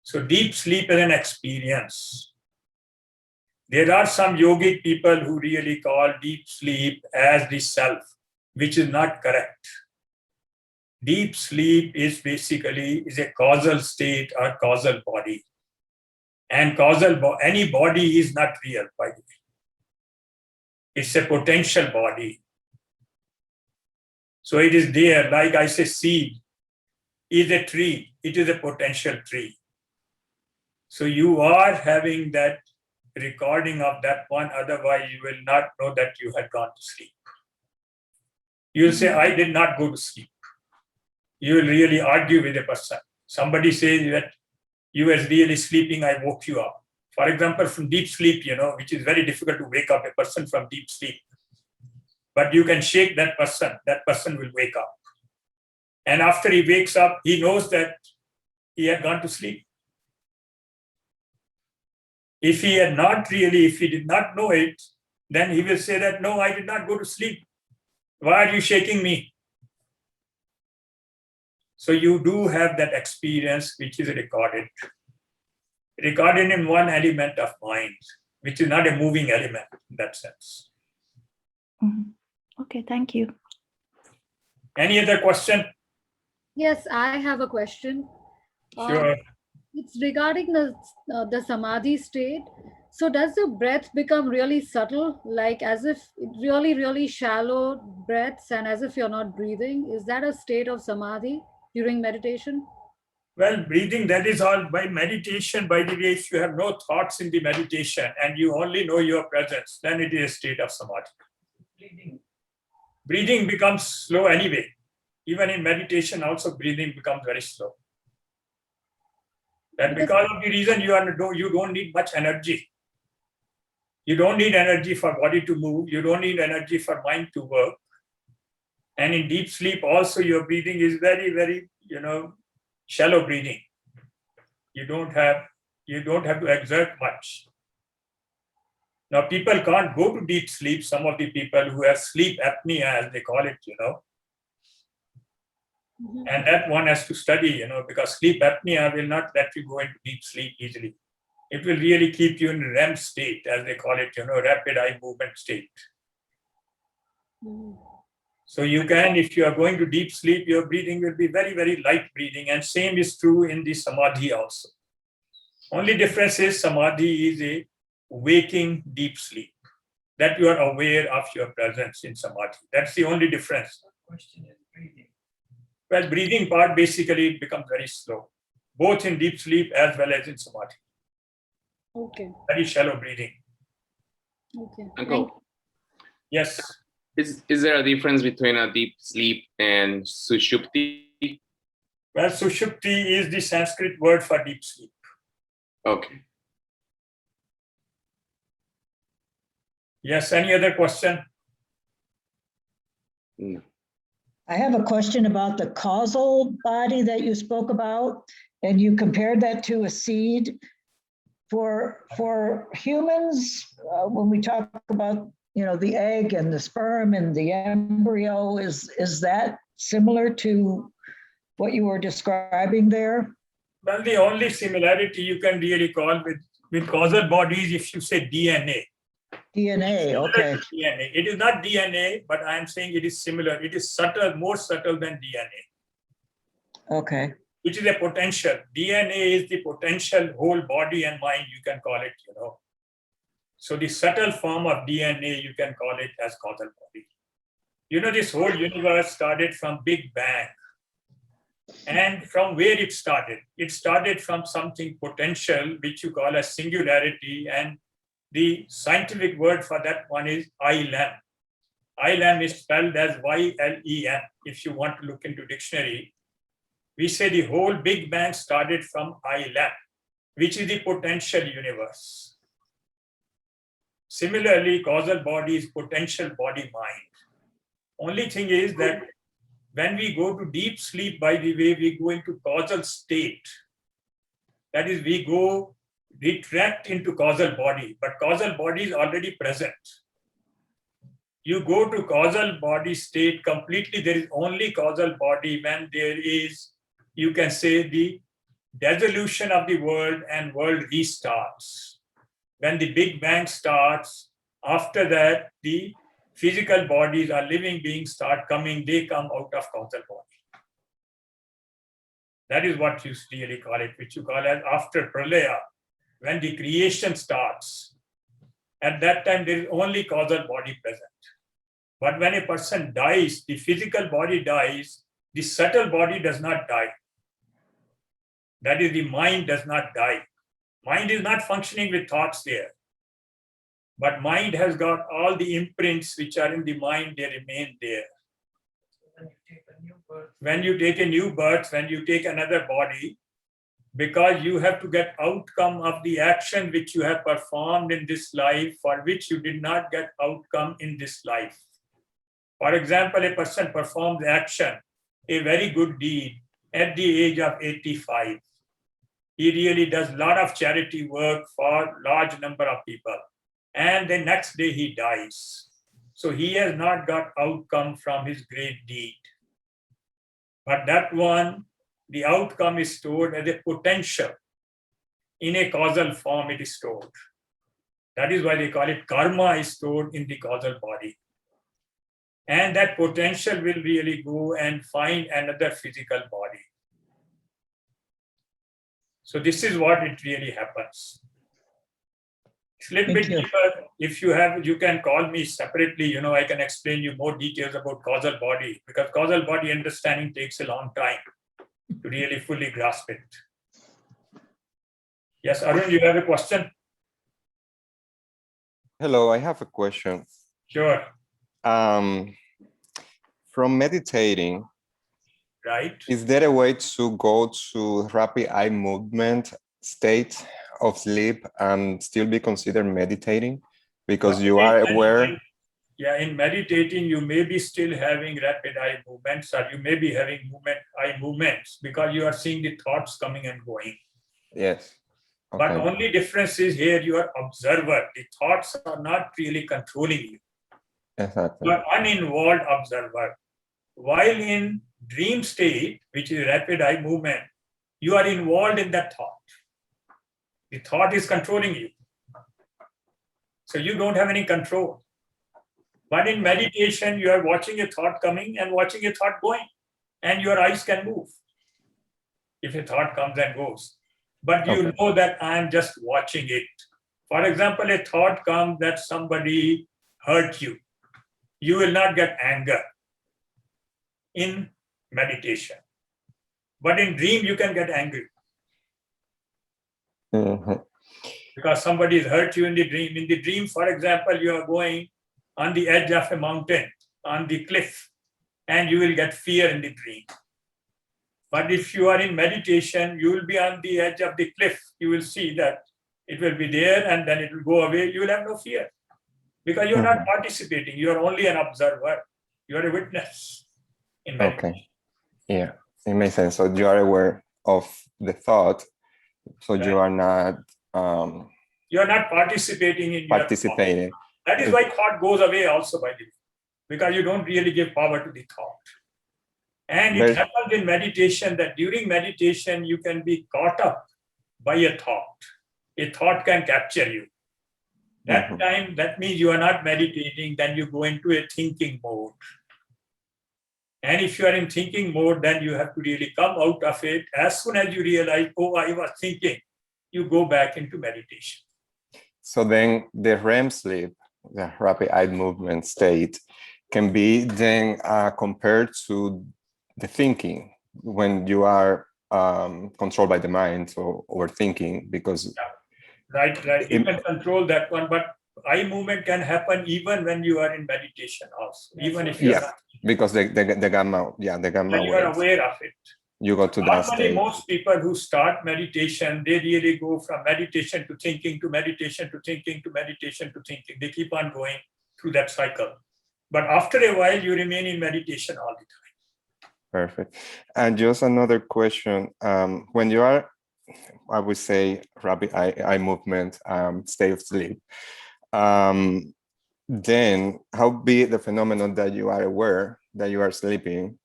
[SPEAKER 2] So deep sleep is an experience. There are some yogic people who really call deep sleep as the self, which is not correct. Deep sleep is basically a causal state or causal body. And any body is not real, by the way. It's a potential body. So it is there, like I say, seed is a tree. It is a potential tree. So you are having that recording of that one, otherwise you will not know that you had gone to sleep. You'll say, I did not go to sleep. You will really argue with a person. Somebody says that you were really sleeping, I woke you up. For example, from deep sleep, which is very difficult to wake up a person from deep sleep. But you can shake that person will wake up. And after he wakes up, he knows that he had gone to sleep. If he did not know it, then he will say that, no, I did not go to sleep. Why are you shaking me? So you do have that experience, which is recorded in one element of mind, which is not a moving element in that sense.
[SPEAKER 4] Mm-hmm. Okay, thank you.
[SPEAKER 2] Any other question?
[SPEAKER 6] Yes, I have a question.
[SPEAKER 2] Sure.
[SPEAKER 6] It's regarding the samadhi state. So does the breath become really subtle, like as if really, really shallow breaths and as if you're not breathing? Is that a state of samadhi during meditation?
[SPEAKER 2] Well, breathing, that is all by meditation. By the way, if you have no thoughts in the meditation and you only know your presence, then it is a state of samadhi. Breathing becomes slow anyway. Even in meditation, also breathing becomes very slow. And because of the reason you don't need much energy. You don't need energy for body to move. You don't need energy for mind to work. And in deep sleep, also your breathing is very, very, shallow breathing. You don't have to exert much. Now, people can't go to deep sleep. Some of the people who have sleep apnea, as they call it,
[SPEAKER 6] Mm-hmm.
[SPEAKER 2] And that one has to study, because sleep apnea will not let you go into deep sleep easily. It will really keep you in REM state, as they call it, rapid eye movement state.
[SPEAKER 6] Mhm.
[SPEAKER 2] So you can, if you are going to deep sleep, your breathing will be very, very light breathing. And same is true in the samadhi also. Only difference is samadhi is a waking deep sleep, that you are aware of your presence in samadhi. That's the only difference.
[SPEAKER 5] Question is breathing.
[SPEAKER 2] Well, breathing part basically it becomes very slow, both in deep sleep as well as in samadhi.
[SPEAKER 6] Okay.
[SPEAKER 2] Very shallow breathing.
[SPEAKER 6] Okay.
[SPEAKER 7] Uncle,
[SPEAKER 2] Yes.
[SPEAKER 7] is there a difference between a deep sleep and sushupti?
[SPEAKER 2] Well, sushupti is the Sanskrit word for deep sleep.
[SPEAKER 7] Okay.
[SPEAKER 2] Yes, any other question?
[SPEAKER 7] No.
[SPEAKER 8] I have a question about the causal body that you spoke about, and you compared that to a seed. For humans, when we talk about the egg and the sperm and the embryo, is that similar to what you were describing there?
[SPEAKER 2] Well, the only similarity you can really call with causal bodies if you say DNA.
[SPEAKER 8] DNA, okay.
[SPEAKER 2] DNA. It is not DNA, but I am saying it is similar. It is subtle, more subtle than DNA.
[SPEAKER 8] Okay.
[SPEAKER 2] Which is a potential. DNA is the potential whole body and mind, you can call it, So the subtle form of DNA, you can call it as causal body. This whole universe started from Big Bang. And from where it started? It started from something potential, which you call as singularity. And the scientific word for that one is ILM. ILM is spelled as YLEM. If you want to look into dictionary, we say the whole Big Bang started from ILM, which is the potential universe. Similarly, causal body is potential body mind. Only thing is that when we go to deep sleep, by the way, we go into causal state. That is, we retract into causal body, but causal body is already present. You go to causal body state completely, there is only causal body when there is, you can say, the dissolution of the world and world restarts. When the Big Bang starts, after that, the physical bodies or living beings start coming, they come out of causal body. That is what you really call it, which you call as after pralaya, when the creation starts. At that time, there is only causal body present. But when a person dies, the physical body dies, the subtle body does not die. That is, the mind does not die. Mind is not functioning with thoughts there. But mind has got all the imprints which are in the mind, they remain there.
[SPEAKER 5] When you take a new birth,
[SPEAKER 2] When you take a new birth, when you take another body, because you have to get outcome of the action which you have performed in this life, for which you did not get outcome in this life. For example, a person performs action, a very good deed, at the age of 85. He really does a lot of charity work for large number of people. And the next day he dies. So he has not got outcome from his great deed. But that one, the outcome is stored as a potential. In a causal form, it is stored. That is why they call it karma is stored in the causal body. And that potential will really go and find another physical body. So this is what it really happens. It's a little bit deeper. If you have, you can call me separately. I can explain you more details about causal body, because causal body understanding takes a long time to really fully grasp it. Yes, Arun, you have a question?
[SPEAKER 9] Hello, I have a question.
[SPEAKER 2] Sure.
[SPEAKER 9] From meditating,
[SPEAKER 2] Right.
[SPEAKER 9] is there a way to go to rapid eye movement state of sleep and still be considered meditating? Because you are aware.
[SPEAKER 2] Yeah, in meditating, you may be still having rapid eye movements, or you may be having eye movements, because you are seeing the thoughts coming and going.
[SPEAKER 9] Yes. Okay.
[SPEAKER 2] But only difference is here you are observer. The thoughts are not really controlling you.
[SPEAKER 9] Exactly.
[SPEAKER 2] You are uninvolved observer. While in dream state, which is rapid eye movement, you are involved in that thought. The thought is controlling you. So you don't have any control. But in meditation, you are watching a thought coming and watching a thought going, and your eyes can move if a thought comes and goes. But you
[SPEAKER 9] Okay.
[SPEAKER 2] know that I am just watching it. For example, a thought comes that somebody hurt you. You will not get anger in meditation. But in dream, you can get angry
[SPEAKER 9] Mhm.
[SPEAKER 2] because somebody has hurt you in the dream. In the dream, for example, you are going on the edge of a mountain, on the cliff, and you will get fear in the dream. But if you are in meditation, you will be on the edge of the cliff. You will see that it will be there and then it will go away. You will have no fear because you are not participating. You are only an observer. You are a witness in meditation.
[SPEAKER 9] Okay. Yeah, it makes sense. So you are aware of the thought, so you are not
[SPEAKER 2] You are not participating in your
[SPEAKER 9] participating.
[SPEAKER 2] thought. That is why thought goes away also, by the way, because you don't really give power to the thought. And it happens in meditation that during meditation, you can be caught up by a thought. A thought can capture you. That time, that means you are not meditating, then you go into a thinking mode. And if you are in thinking mode, then you have to really come out of it. As soon as you realize, oh, I was thinking, you go back into meditation.
[SPEAKER 9] So then the REM sleep, the rapid eye movement state, can be then compared to the thinking when you are controlled by the mind or overthinking, because
[SPEAKER 2] Right. You can control that one, but eye movement can happen even when you are in meditation also, even if you are not.
[SPEAKER 9] Because the gamma, the gamma
[SPEAKER 2] You are
[SPEAKER 9] waves,
[SPEAKER 2] aware of it.
[SPEAKER 9] you go to that
[SPEAKER 2] Normally,
[SPEAKER 9] state.
[SPEAKER 2] most people who start meditation, they really go from meditation to thinking to meditation to thinking to meditation to thinking. They keep on going through that cycle. But after a while, you remain in meditation all the time.
[SPEAKER 9] Perfect. And just another question. When you are, I would say, rapid eye movement, state of sleep, then how be the phenomenon that you are aware that you are sleeping?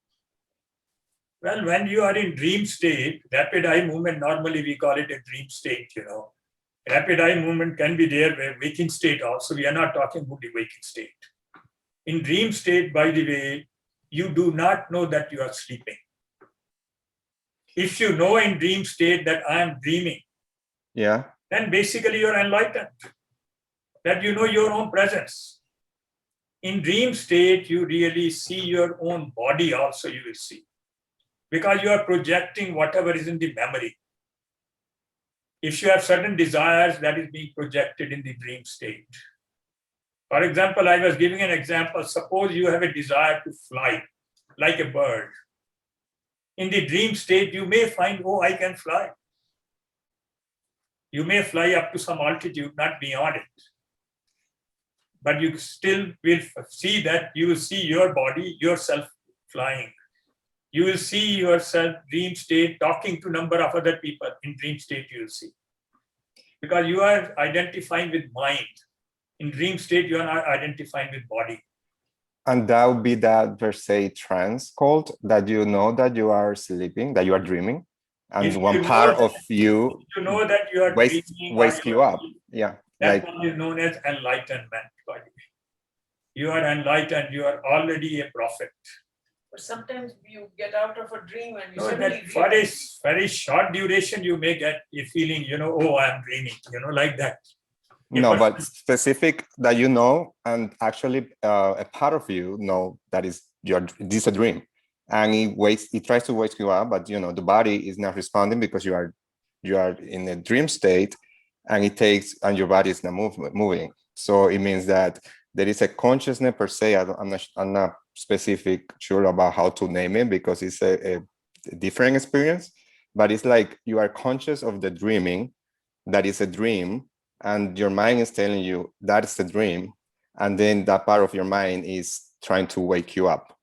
[SPEAKER 2] Well, when you are in dream state, rapid eye movement, normally we call it a dream state, Rapid eye movement can be there where waking state also. We are not talking about the waking state. In dream state, by the way, you do not know that you are sleeping. If you know in dream state that I am dreaming, then basically you're enlightened, that you know your own presence. In dream state, you really see your own body also, you will see, because you are projecting whatever is in the memory. If you have certain desires, that is being projected in the dream state. For example, I was giving an example. Suppose you have a desire to fly like a bird. In the dream state, you may find, oh, I can fly. You may fly up to some altitude, not beyond it. But you still will see that you will see your body, yourself flying. You will see yourself dream state talking to a number of other people in dream state, you will see. Because you are identifying with mind. In dream state, you are not identifying with body.
[SPEAKER 9] And that would be that per se trance called, that you know that you are sleeping, that you are dreaming. And one part of you,
[SPEAKER 2] know that you are dreaming,
[SPEAKER 9] wakes you up.
[SPEAKER 2] That one is known as enlightenment, by the way. You are enlightened, you are already a prophet.
[SPEAKER 5] But sometimes you get out of a dream and you
[SPEAKER 2] suddenly for a very short duration, you may get a feeling, oh, I'm dreaming, like that.
[SPEAKER 9] No, but specific that you know, and actually a part of you know that is this a dream, and it tries to wake you up, but the body is not responding because you are in a dream state, and your body is not moving. So it means that there is a consciousness per se. I'm not specific sure about how to name it because it's a different experience, but it's like you are conscious of the dreaming, that is a dream. And your mind is telling you that's the dream. And then that part of your mind is trying to wake you up.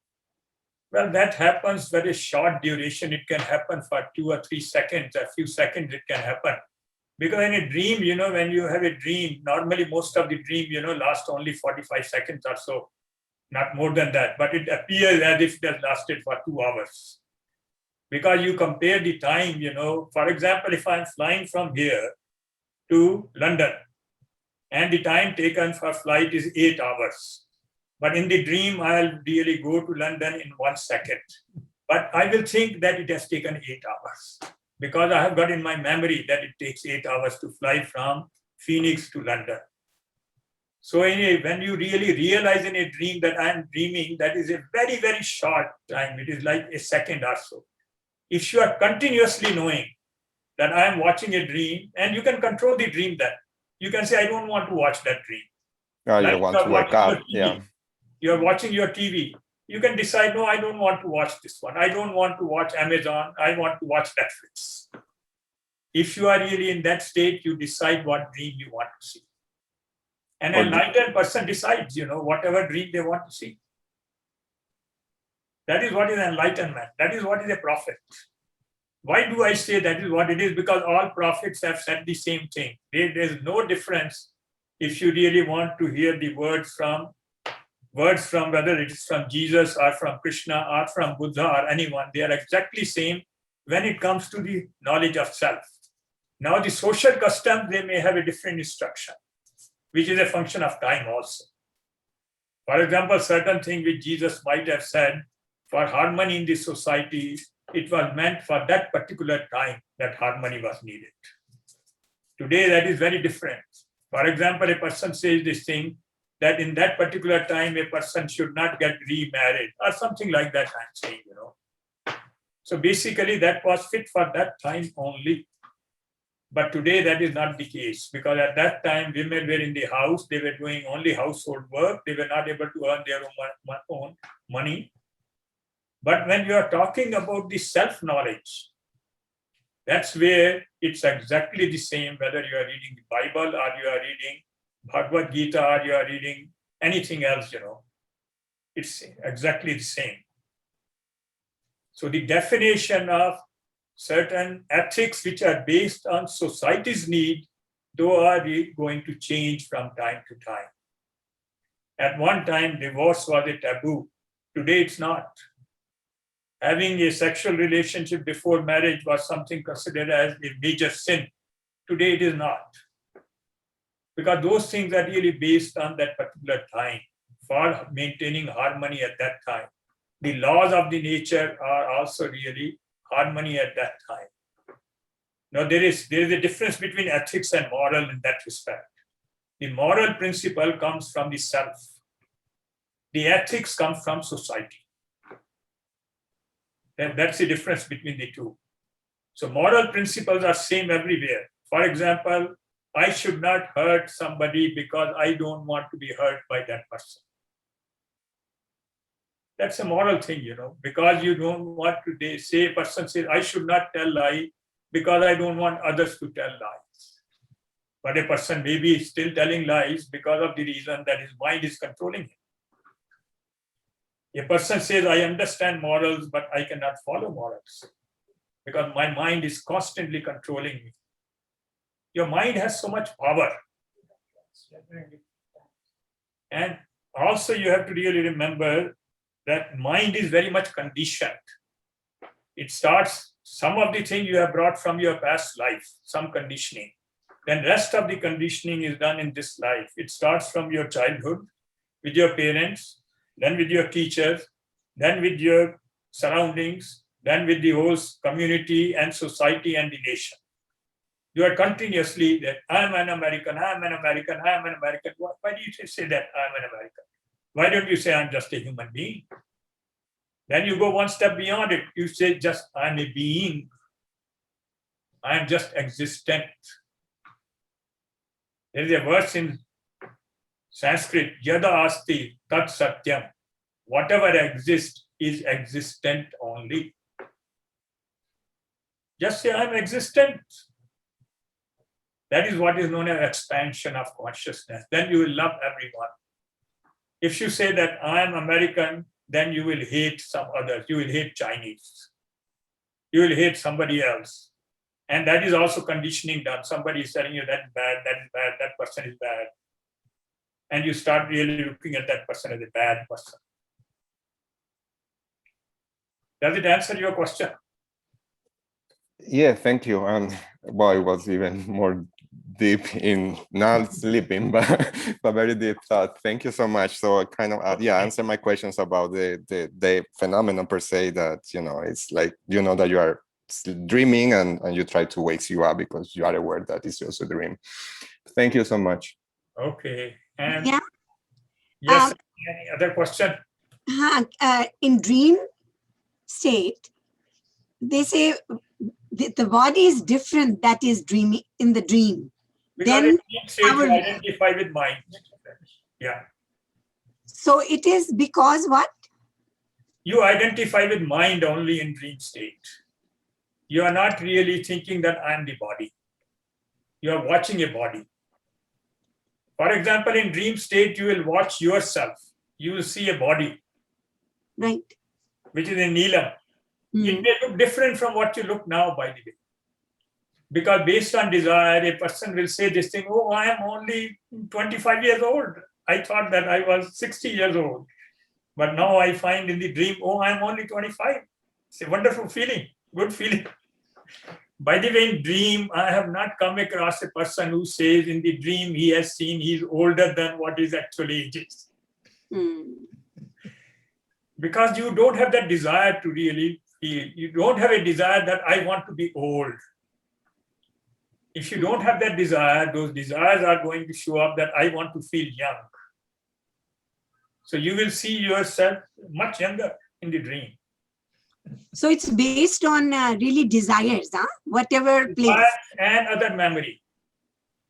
[SPEAKER 2] Well, that happens very short duration. It can happen for 2 or 3 seconds, a few seconds it can happen. Because in a dream, when you have a dream, normally most of the dream, lasts only 45 seconds or so, not more than that. But it appears as if it has lasted for 2 hours. Because you compare the time, for example, if I'm flying from here to London, and the time taken for flight is 8 hours. But in the dream, I'll really go to London in 1 second. But I will think that it has taken 8 hours because I have got in my memory that it takes 8 hours to fly from Phoenix to London. So anyway, when you really realize in a dream that I'm dreaming, that is a very, very short time. It is like a second or so. If you are continuously knowing that I am watching a dream, and you can control the dream then. You can say, I don't want to watch that dream.
[SPEAKER 9] Oh,
[SPEAKER 2] Like
[SPEAKER 9] you want to wake up, yeah.
[SPEAKER 2] You're watching your TV. You can decide, no, I don't want to watch this one. I don't want to watch Amazon. I want to watch Netflix. If you are really in that state, you decide what dream you want to see. And an enlightened person decides, whatever dream they want to see. That is what is enlightenment. That is what is a prophet. Why do I say that is what it is? Because all prophets have said the same thing. There's no difference if you really want to hear the words from whether it is from Jesus or from Krishna or from Buddha or anyone. They are exactly same when it comes to the knowledge of self. Now the social customs, they may have a different instruction, which is a function of time also. For example, certain thing which Jesus might have said for harmony in the society, it was meant for that particular time that harmony was needed. Today, that is very different. For example, a person says this thing that in that particular time, a person should not get remarried or something like that, I'm saying, So basically, that was fit for that time only. But today, that is not the case because at that time, women were in the house. They were doing only household work. They were not able to earn their own money. But when you are talking about the self-knowledge, that's where it's exactly the same, whether you are reading the Bible or you are reading Bhagavad Gita or you are reading anything else, it's exactly the same. So the definition of certain ethics which are based on society's need, though are going to change from time to time. At one time, divorce was a taboo. Today, it's not. Having a sexual relationship before marriage was something considered as a major sin. Today, it is not. Because those things are really based on that particular time for maintaining harmony at that time. The laws of the nature are also really harmony at that time. Now, there is a difference between ethics and moral in that respect. The moral principle comes from the self. The ethics come from society. And that's the difference between the two. So moral principles are same everywhere. For example, I should not hurt somebody because I don't want to be hurt by that person. That's a moral thing, because you don't want to, they say, a person says, I should not tell lie because I don't want others to tell lies. But a person may be still telling lies because of the reason that his mind is controlling him. A person says, I understand morals, but I cannot follow morals because my mind is constantly controlling me. Your mind has so much power. And also you have to really remember that mind is very much conditioned. It starts, some of the things you have brought from your past life, some conditioning. Then rest of the conditioning is done in this life. It starts from your childhood with your parents, then with your teachers, then with your surroundings, then with the whole community and society and the nation. You are continuously that I'm an American, I'm an American, I'm an American. Why do you say that I'm an American? Why don't you say I'm just a human being? Then you go one step beyond it. You say just I'm a being. I'm just existent. There is a verse in Sanskrit, Yada Asti Tat Satyam. Whatever exists is existent only. Just say I'm existent. That is what is known as expansion of consciousness. Then you will love everyone. If you say that I am American, then you will hate some others. You will hate Chinese. You will hate somebody else. And that is also conditioning done. Somebody is telling you that's bad, that person is bad. And you start really looking at that person as a bad person. Does it answer your question?
[SPEAKER 9] Yeah, thank you. And well, it was even more deep in, not sleeping, but very deep thought. Thank you so much. So I kind of, answer my questions about the phenomenon per se, that, it's like, that you are dreaming and you try to wake you up because you are aware that it's just a dream. Thank you so much.
[SPEAKER 2] Okay. And
[SPEAKER 3] Yeah.
[SPEAKER 2] yes, any other question?
[SPEAKER 3] In dream state, they say the body is different, that is dreaming in the dream.
[SPEAKER 2] Because
[SPEAKER 3] Then
[SPEAKER 2] in dream state, you
[SPEAKER 3] our-
[SPEAKER 2] identify with mind. Yeah.
[SPEAKER 3] So it is because what?
[SPEAKER 2] You identify with mind only in dream state. You are not really thinking that I am the body. You are watching a body. For example, in dream state, you will watch yourself. You will see a body.
[SPEAKER 3] Right.
[SPEAKER 2] Which is in Neelam. It may look different from what you look now, by the way. Because based on desire, a person will say this thing, oh, I am only 25 years old. I thought that I was 60 years old. But now I find in the dream, oh, I'm only 25. It's a wonderful feeling, good feeling. By the way, in dream, I have not come across a person who says in the dream he has seen he's older than what his actual age is. Because you don't have that desire to really feel. You don't have a desire that I want to be old. If you don't have that desire, those desires are going to show up that I want to feel young. So you will see yourself much younger in the dream.
[SPEAKER 3] So it's based on really desires, whatever place.
[SPEAKER 2] And other memory.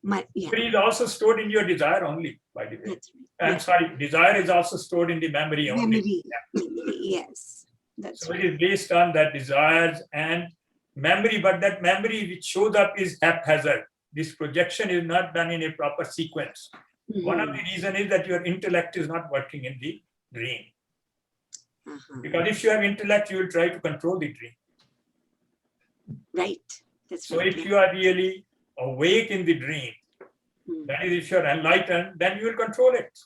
[SPEAKER 3] Yeah.
[SPEAKER 2] Memory is also stored in your desire only, by the way.
[SPEAKER 3] That's
[SPEAKER 2] I'm
[SPEAKER 3] right.
[SPEAKER 2] sorry, desire is also stored in the memory only.
[SPEAKER 3] Memory. Yes. That's
[SPEAKER 2] So
[SPEAKER 3] right.
[SPEAKER 2] it is based on that desires and memory, but that memory which shows up is haphazard. This projection is not done in a proper sequence. One of the reasons is that your intellect is not working in the dream. Because if you have intellect, you will try to control the dream.
[SPEAKER 3] Right. That's
[SPEAKER 2] So
[SPEAKER 3] right.
[SPEAKER 2] if you are really awake in the dream, that is, if you're enlightened, then you will control it.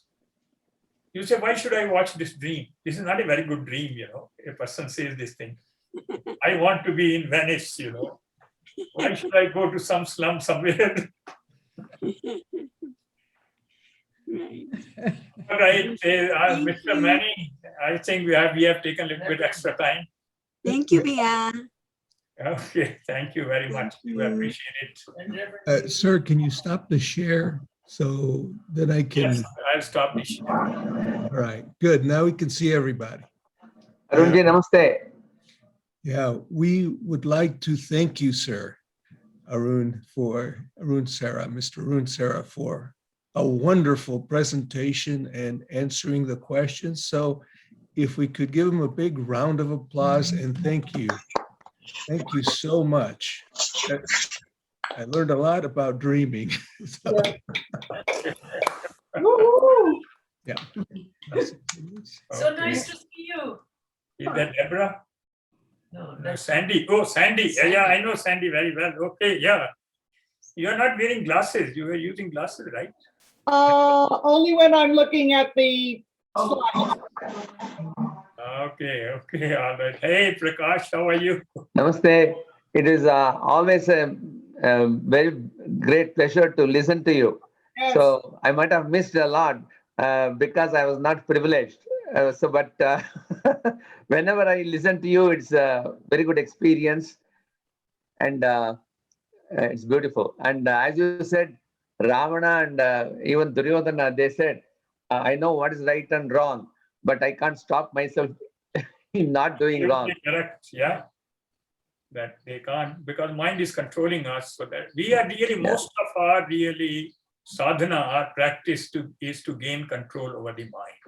[SPEAKER 2] You say, why should I watch this dream? This is not a very good dream, A person says this thing. I want to be in Venice, Why should I go to some slum somewhere? Right. Mr. Manning, I think we have taken a little bit extra time.
[SPEAKER 3] Thank you, Bia.
[SPEAKER 2] Okay, thank you very much. We appreciate it.
[SPEAKER 1] Sir, can you stop the share so that I can?
[SPEAKER 2] Yes, I'll stop the share.
[SPEAKER 1] All right, good. Now we can see everybody.
[SPEAKER 10] Arunji, namaste.
[SPEAKER 1] Yeah, we would like to thank you, sir, Mr. Arun Sarah, for a wonderful presentation and answering the questions. So if we could give him a big round of applause and thank you. Thank you so much. I learned a lot about dreaming. Yeah.
[SPEAKER 5] So nice to see you.
[SPEAKER 2] Is that Deborah?
[SPEAKER 5] No,
[SPEAKER 2] No, Sandy. Oh, Sandy. Yeah, I know Sandy very well. Okay, yeah. You're not wearing glasses. You were using glasses, right?
[SPEAKER 11] Only when I'm looking at the slide.
[SPEAKER 2] Okay, all right. Hey, Prakash, how are you?
[SPEAKER 10] Namaste. It is always a very great pleasure to listen to you.
[SPEAKER 11] Yes.
[SPEAKER 10] So I might have missed a lot because I was not privileged. But whenever I listen to you, it's a very good experience, and it's beautiful. And as you said, Ravana and even Duryodhana, they said, I know what is right and wrong, but I can't stop myself in not doing wrong.
[SPEAKER 2] Correct, yeah. That they can't, because mind is controlling us. So that we are really, most of our really sadhana, our practice is to gain control over the mind.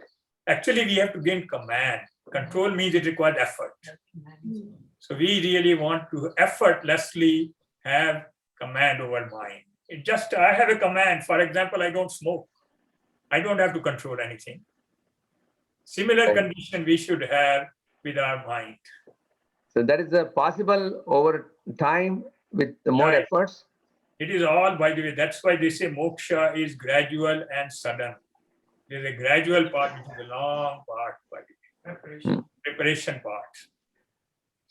[SPEAKER 2] Actually, we have to gain command. Control means it requires effort. So we really want to effortlessly have command over mind. It just, I have a command. For example, I don't smoke. I don't have to control anything. Similar condition we should have with our mind.
[SPEAKER 10] So that is possible over time with the more efforts.
[SPEAKER 2] It is all, by the way, that's why they say moksha is gradual and sudden. There's a gradual part, which is a long part, by the way. Preparation part.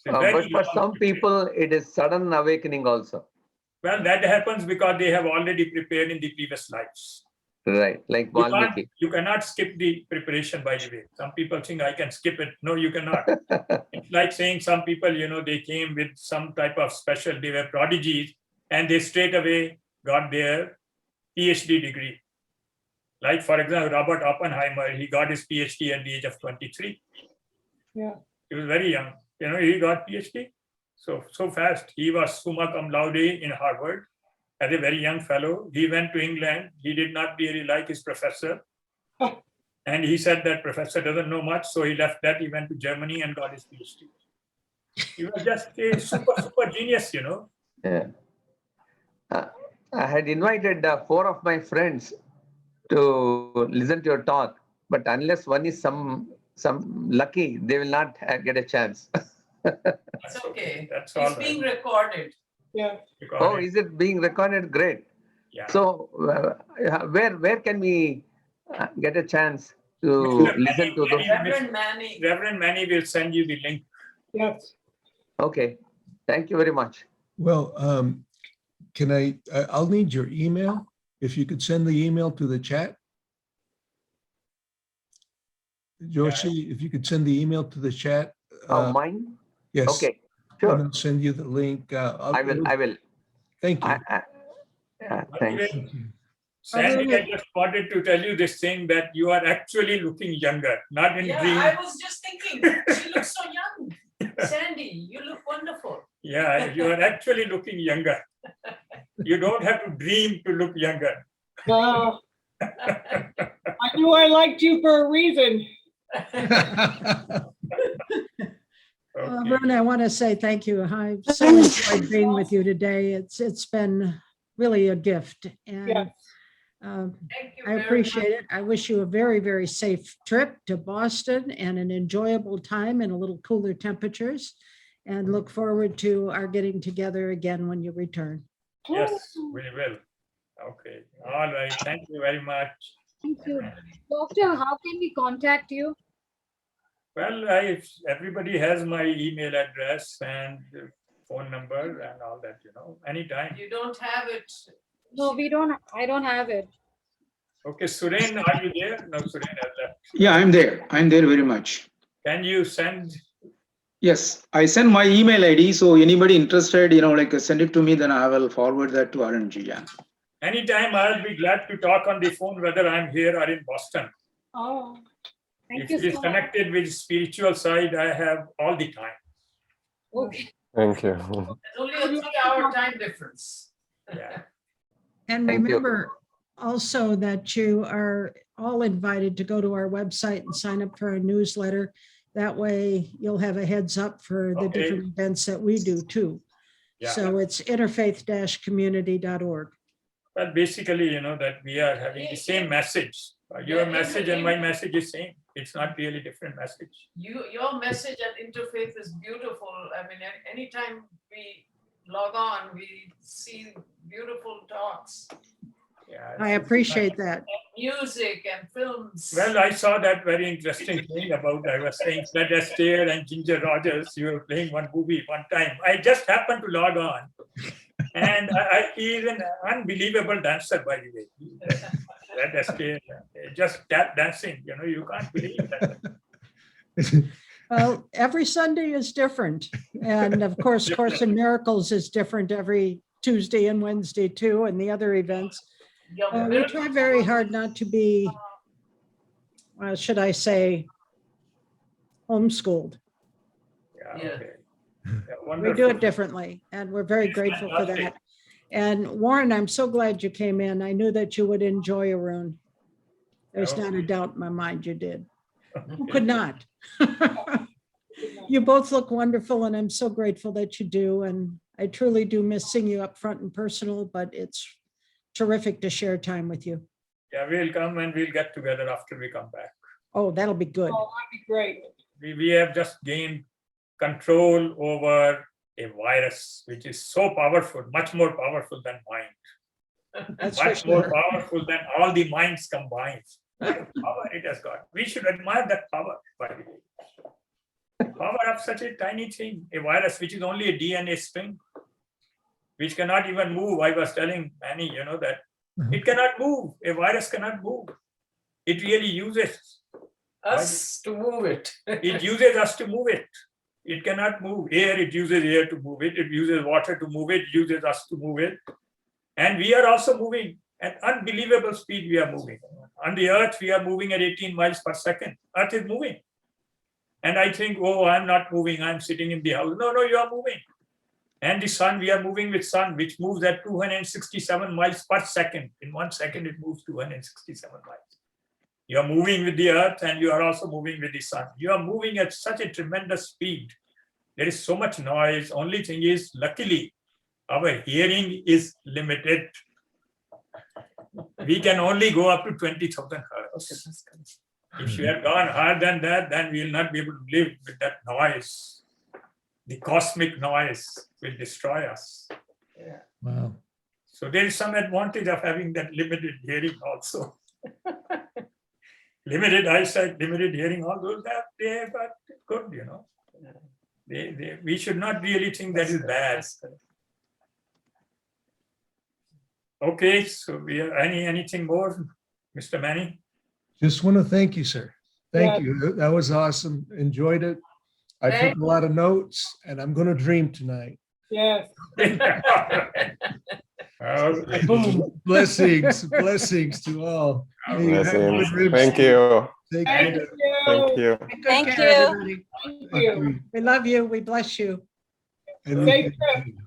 [SPEAKER 10] But for some people, it is sudden awakening also.
[SPEAKER 2] Well, that happens because they have already prepared in the previous lives.
[SPEAKER 10] Right, like Valmiki.
[SPEAKER 2] You cannot skip the preparation, by the way. Some people think I can skip it. No, you cannot. It's like saying some people, they came with some type of special, they were prodigies, and they straight away got their PhD degree. Like, for example, Robert Oppenheimer, he got his PhD at the age of 23.
[SPEAKER 11] Yeah.
[SPEAKER 2] He was very young. He got PhD so fast. He was summa cum laude in Harvard as a very young fellow. He went to England. He did not really like his professor. And he said that professor doesn't know much. So he left that. He went to Germany and got his PhD. He was just a super genius,
[SPEAKER 10] Yeah. I had invited 4 of my friends to listen to your talk, but unless one is some lucky, they will not get a chance.
[SPEAKER 5] That's okay.
[SPEAKER 2] That's
[SPEAKER 5] It's
[SPEAKER 2] all
[SPEAKER 5] being
[SPEAKER 2] right.
[SPEAKER 5] recorded.
[SPEAKER 11] Yeah.
[SPEAKER 10] Oh, is it being recorded? Great.
[SPEAKER 2] Yeah.
[SPEAKER 10] So where can we get a chance to listen to those?
[SPEAKER 2] Reverend Manny will send you the link.
[SPEAKER 11] Yes.
[SPEAKER 10] Okay. Thank you very much.
[SPEAKER 1] Well, I'll need your email. If you could send the email to the chat. Joshi, if you could send the email to the chat.
[SPEAKER 10] Mine?
[SPEAKER 1] Yes.
[SPEAKER 10] Okay.
[SPEAKER 1] And
[SPEAKER 10] Sure.
[SPEAKER 1] I'll send you the link.
[SPEAKER 10] I will.
[SPEAKER 1] Thank you.
[SPEAKER 10] Yeah, thanks.
[SPEAKER 2] Sandy, I just wanted to tell you this thing that you are actually looking younger, not in dream.
[SPEAKER 5] I was just thinking, she looks so young. Sandy, you look wonderful.
[SPEAKER 2] Yeah, you are actually looking younger. You don't have to dream to look younger.
[SPEAKER 11] I knew I liked you for a reason.
[SPEAKER 12] Vern, I want to say thank you. I've so enjoyed being with you today. It's been really a gift, and
[SPEAKER 11] Yes.
[SPEAKER 5] Thank you
[SPEAKER 12] I
[SPEAKER 5] very
[SPEAKER 12] appreciate
[SPEAKER 5] much.
[SPEAKER 12] it. I wish you a very, very safe trip to Boston and an enjoyable time in a little cooler temperatures, and look forward to our getting together again when you return.
[SPEAKER 2] Yes, we will. Okay. All right. Thank you very much.
[SPEAKER 6] Thank you. Doctor, how can we contact you?
[SPEAKER 2] Well, everybody has my email address and phone number and all that, anytime.
[SPEAKER 5] You don't have it.
[SPEAKER 6] No, we don't. I don't have it.
[SPEAKER 2] Okay, Suren, are you there? No, Suren has left.
[SPEAKER 13] Yeah, I'm there. I'm there very much.
[SPEAKER 2] Can you send?
[SPEAKER 13] Yes, I send my email ID. So anybody interested, send it to me, then I will forward that to RNG. Yeah.
[SPEAKER 2] Anytime, I'll be glad to talk on the phone, whether I'm here or in Boston.
[SPEAKER 6] Oh, thank
[SPEAKER 2] If
[SPEAKER 6] you
[SPEAKER 2] it is
[SPEAKER 6] so much.
[SPEAKER 2] connected with spiritual side, I have all the time.
[SPEAKER 6] Okay.
[SPEAKER 9] Thank you.
[SPEAKER 5] There's only a 3-hour time difference.
[SPEAKER 2] Yeah.
[SPEAKER 12] And
[SPEAKER 10] Thank you.
[SPEAKER 12] remember also that you are all invited to go to our website and sign up for our newsletter. That way you'll have a heads up for the
[SPEAKER 2] Okay.
[SPEAKER 12] different events that we do too.
[SPEAKER 2] Yeah.
[SPEAKER 12] So it's interfaith-community.org.
[SPEAKER 2] Well, basically, that we are having the same message. Your message and my message is same. It's not really different message.
[SPEAKER 5] Your message at Interfaith is beautiful. I mean, anytime we log on, we see beautiful talks.
[SPEAKER 2] Yeah.
[SPEAKER 12] I appreciate that.
[SPEAKER 5] Music and films.
[SPEAKER 2] Well, I saw that very interesting thing about, I was saying, Fred Astaire and Ginger Rogers, you were playing one movie one time. I just happened to log on. And he is an unbelievable dancer, by the way. Fred Astaire, just tap dancing, you can't believe that.
[SPEAKER 12] Well, every Sunday is different. And of course, Course in Miracles is different every Tuesday and Wednesday too, and the other events. We try very hard not to be, should I say, homeschooled.
[SPEAKER 2] Yeah,
[SPEAKER 5] Yeah.
[SPEAKER 2] okay.
[SPEAKER 12] We do it differently, and we're very grateful for that. And Warren, I'm so glad you came in. I knew that you would enjoy Arun. There's not a doubt in my mind you did. Who could not? You both look wonderful, and I'm so grateful that you do. And I truly do miss seeing you up front and personal, but it's terrific to share time with you.
[SPEAKER 2] Yeah, we'll come and we'll get together after we come back.
[SPEAKER 12] Oh, that'll be good.
[SPEAKER 11] Oh, that'd be great.
[SPEAKER 2] We have just gained control over a virus, which is so powerful, much more powerful than mind.
[SPEAKER 12] That's for
[SPEAKER 2] Much more
[SPEAKER 12] sure.
[SPEAKER 2] powerful than all the minds combined. What a power it has got. We should admire that power, by the way. The power of such a tiny thing, a virus which is only a DNA string. which cannot even move. I was telling Manny, that it cannot move. A virus cannot move. It really uses
[SPEAKER 5] Us to move it.
[SPEAKER 2] It uses us to move it. It cannot move. Air, it uses air to move it. It uses water to move it. It uses us to move it. And we are also moving at unbelievable speed. We are moving. On the earth, we are moving at 18 miles per second. Earth is moving. And I think, oh, I'm not moving. I'm sitting in the house. No, you are moving. And the sun, we are moving with sun, which moves at 267 miles per second. In 1 second, it moves 267 miles. You are moving with the earth and you are also moving with the sun. You are moving at such a tremendous speed. There is so much noise. Only thing is, luckily, our hearing is limited. We can only go up to 20,000 hertz. If you have gone higher than that, then we will not be able to live with that noise. The cosmic noise will destroy us.
[SPEAKER 5] Yeah.
[SPEAKER 1] Wow.
[SPEAKER 2] So there is some advantage of having that limited hearing also. Limited eyesight, limited hearing, all those they are good, we should not really think that is bad. Okay, so we are anything more, Mr. Manny?
[SPEAKER 1] Just want to thank you, sir. Thank
[SPEAKER 11] Yeah.
[SPEAKER 1] you. That was awesome. Enjoyed it. I
[SPEAKER 5] Thank
[SPEAKER 1] took a lot of notes and I'm going to dream tonight.
[SPEAKER 11] Yes.
[SPEAKER 2] Okay.
[SPEAKER 1] Boom. Blessings to all. Hey, have
[SPEAKER 9] Blessings.
[SPEAKER 1] good ribs.
[SPEAKER 9] Thank you.
[SPEAKER 1] Take
[SPEAKER 11] Thank
[SPEAKER 1] care.
[SPEAKER 9] Thank you.
[SPEAKER 12] Take
[SPEAKER 3] Thank
[SPEAKER 12] care,
[SPEAKER 3] you.
[SPEAKER 12] everybody.
[SPEAKER 11] Thank you.
[SPEAKER 12] We love you. We bless you.
[SPEAKER 1] And we
[SPEAKER 11] Safe
[SPEAKER 1] thank
[SPEAKER 11] trip.
[SPEAKER 1] you.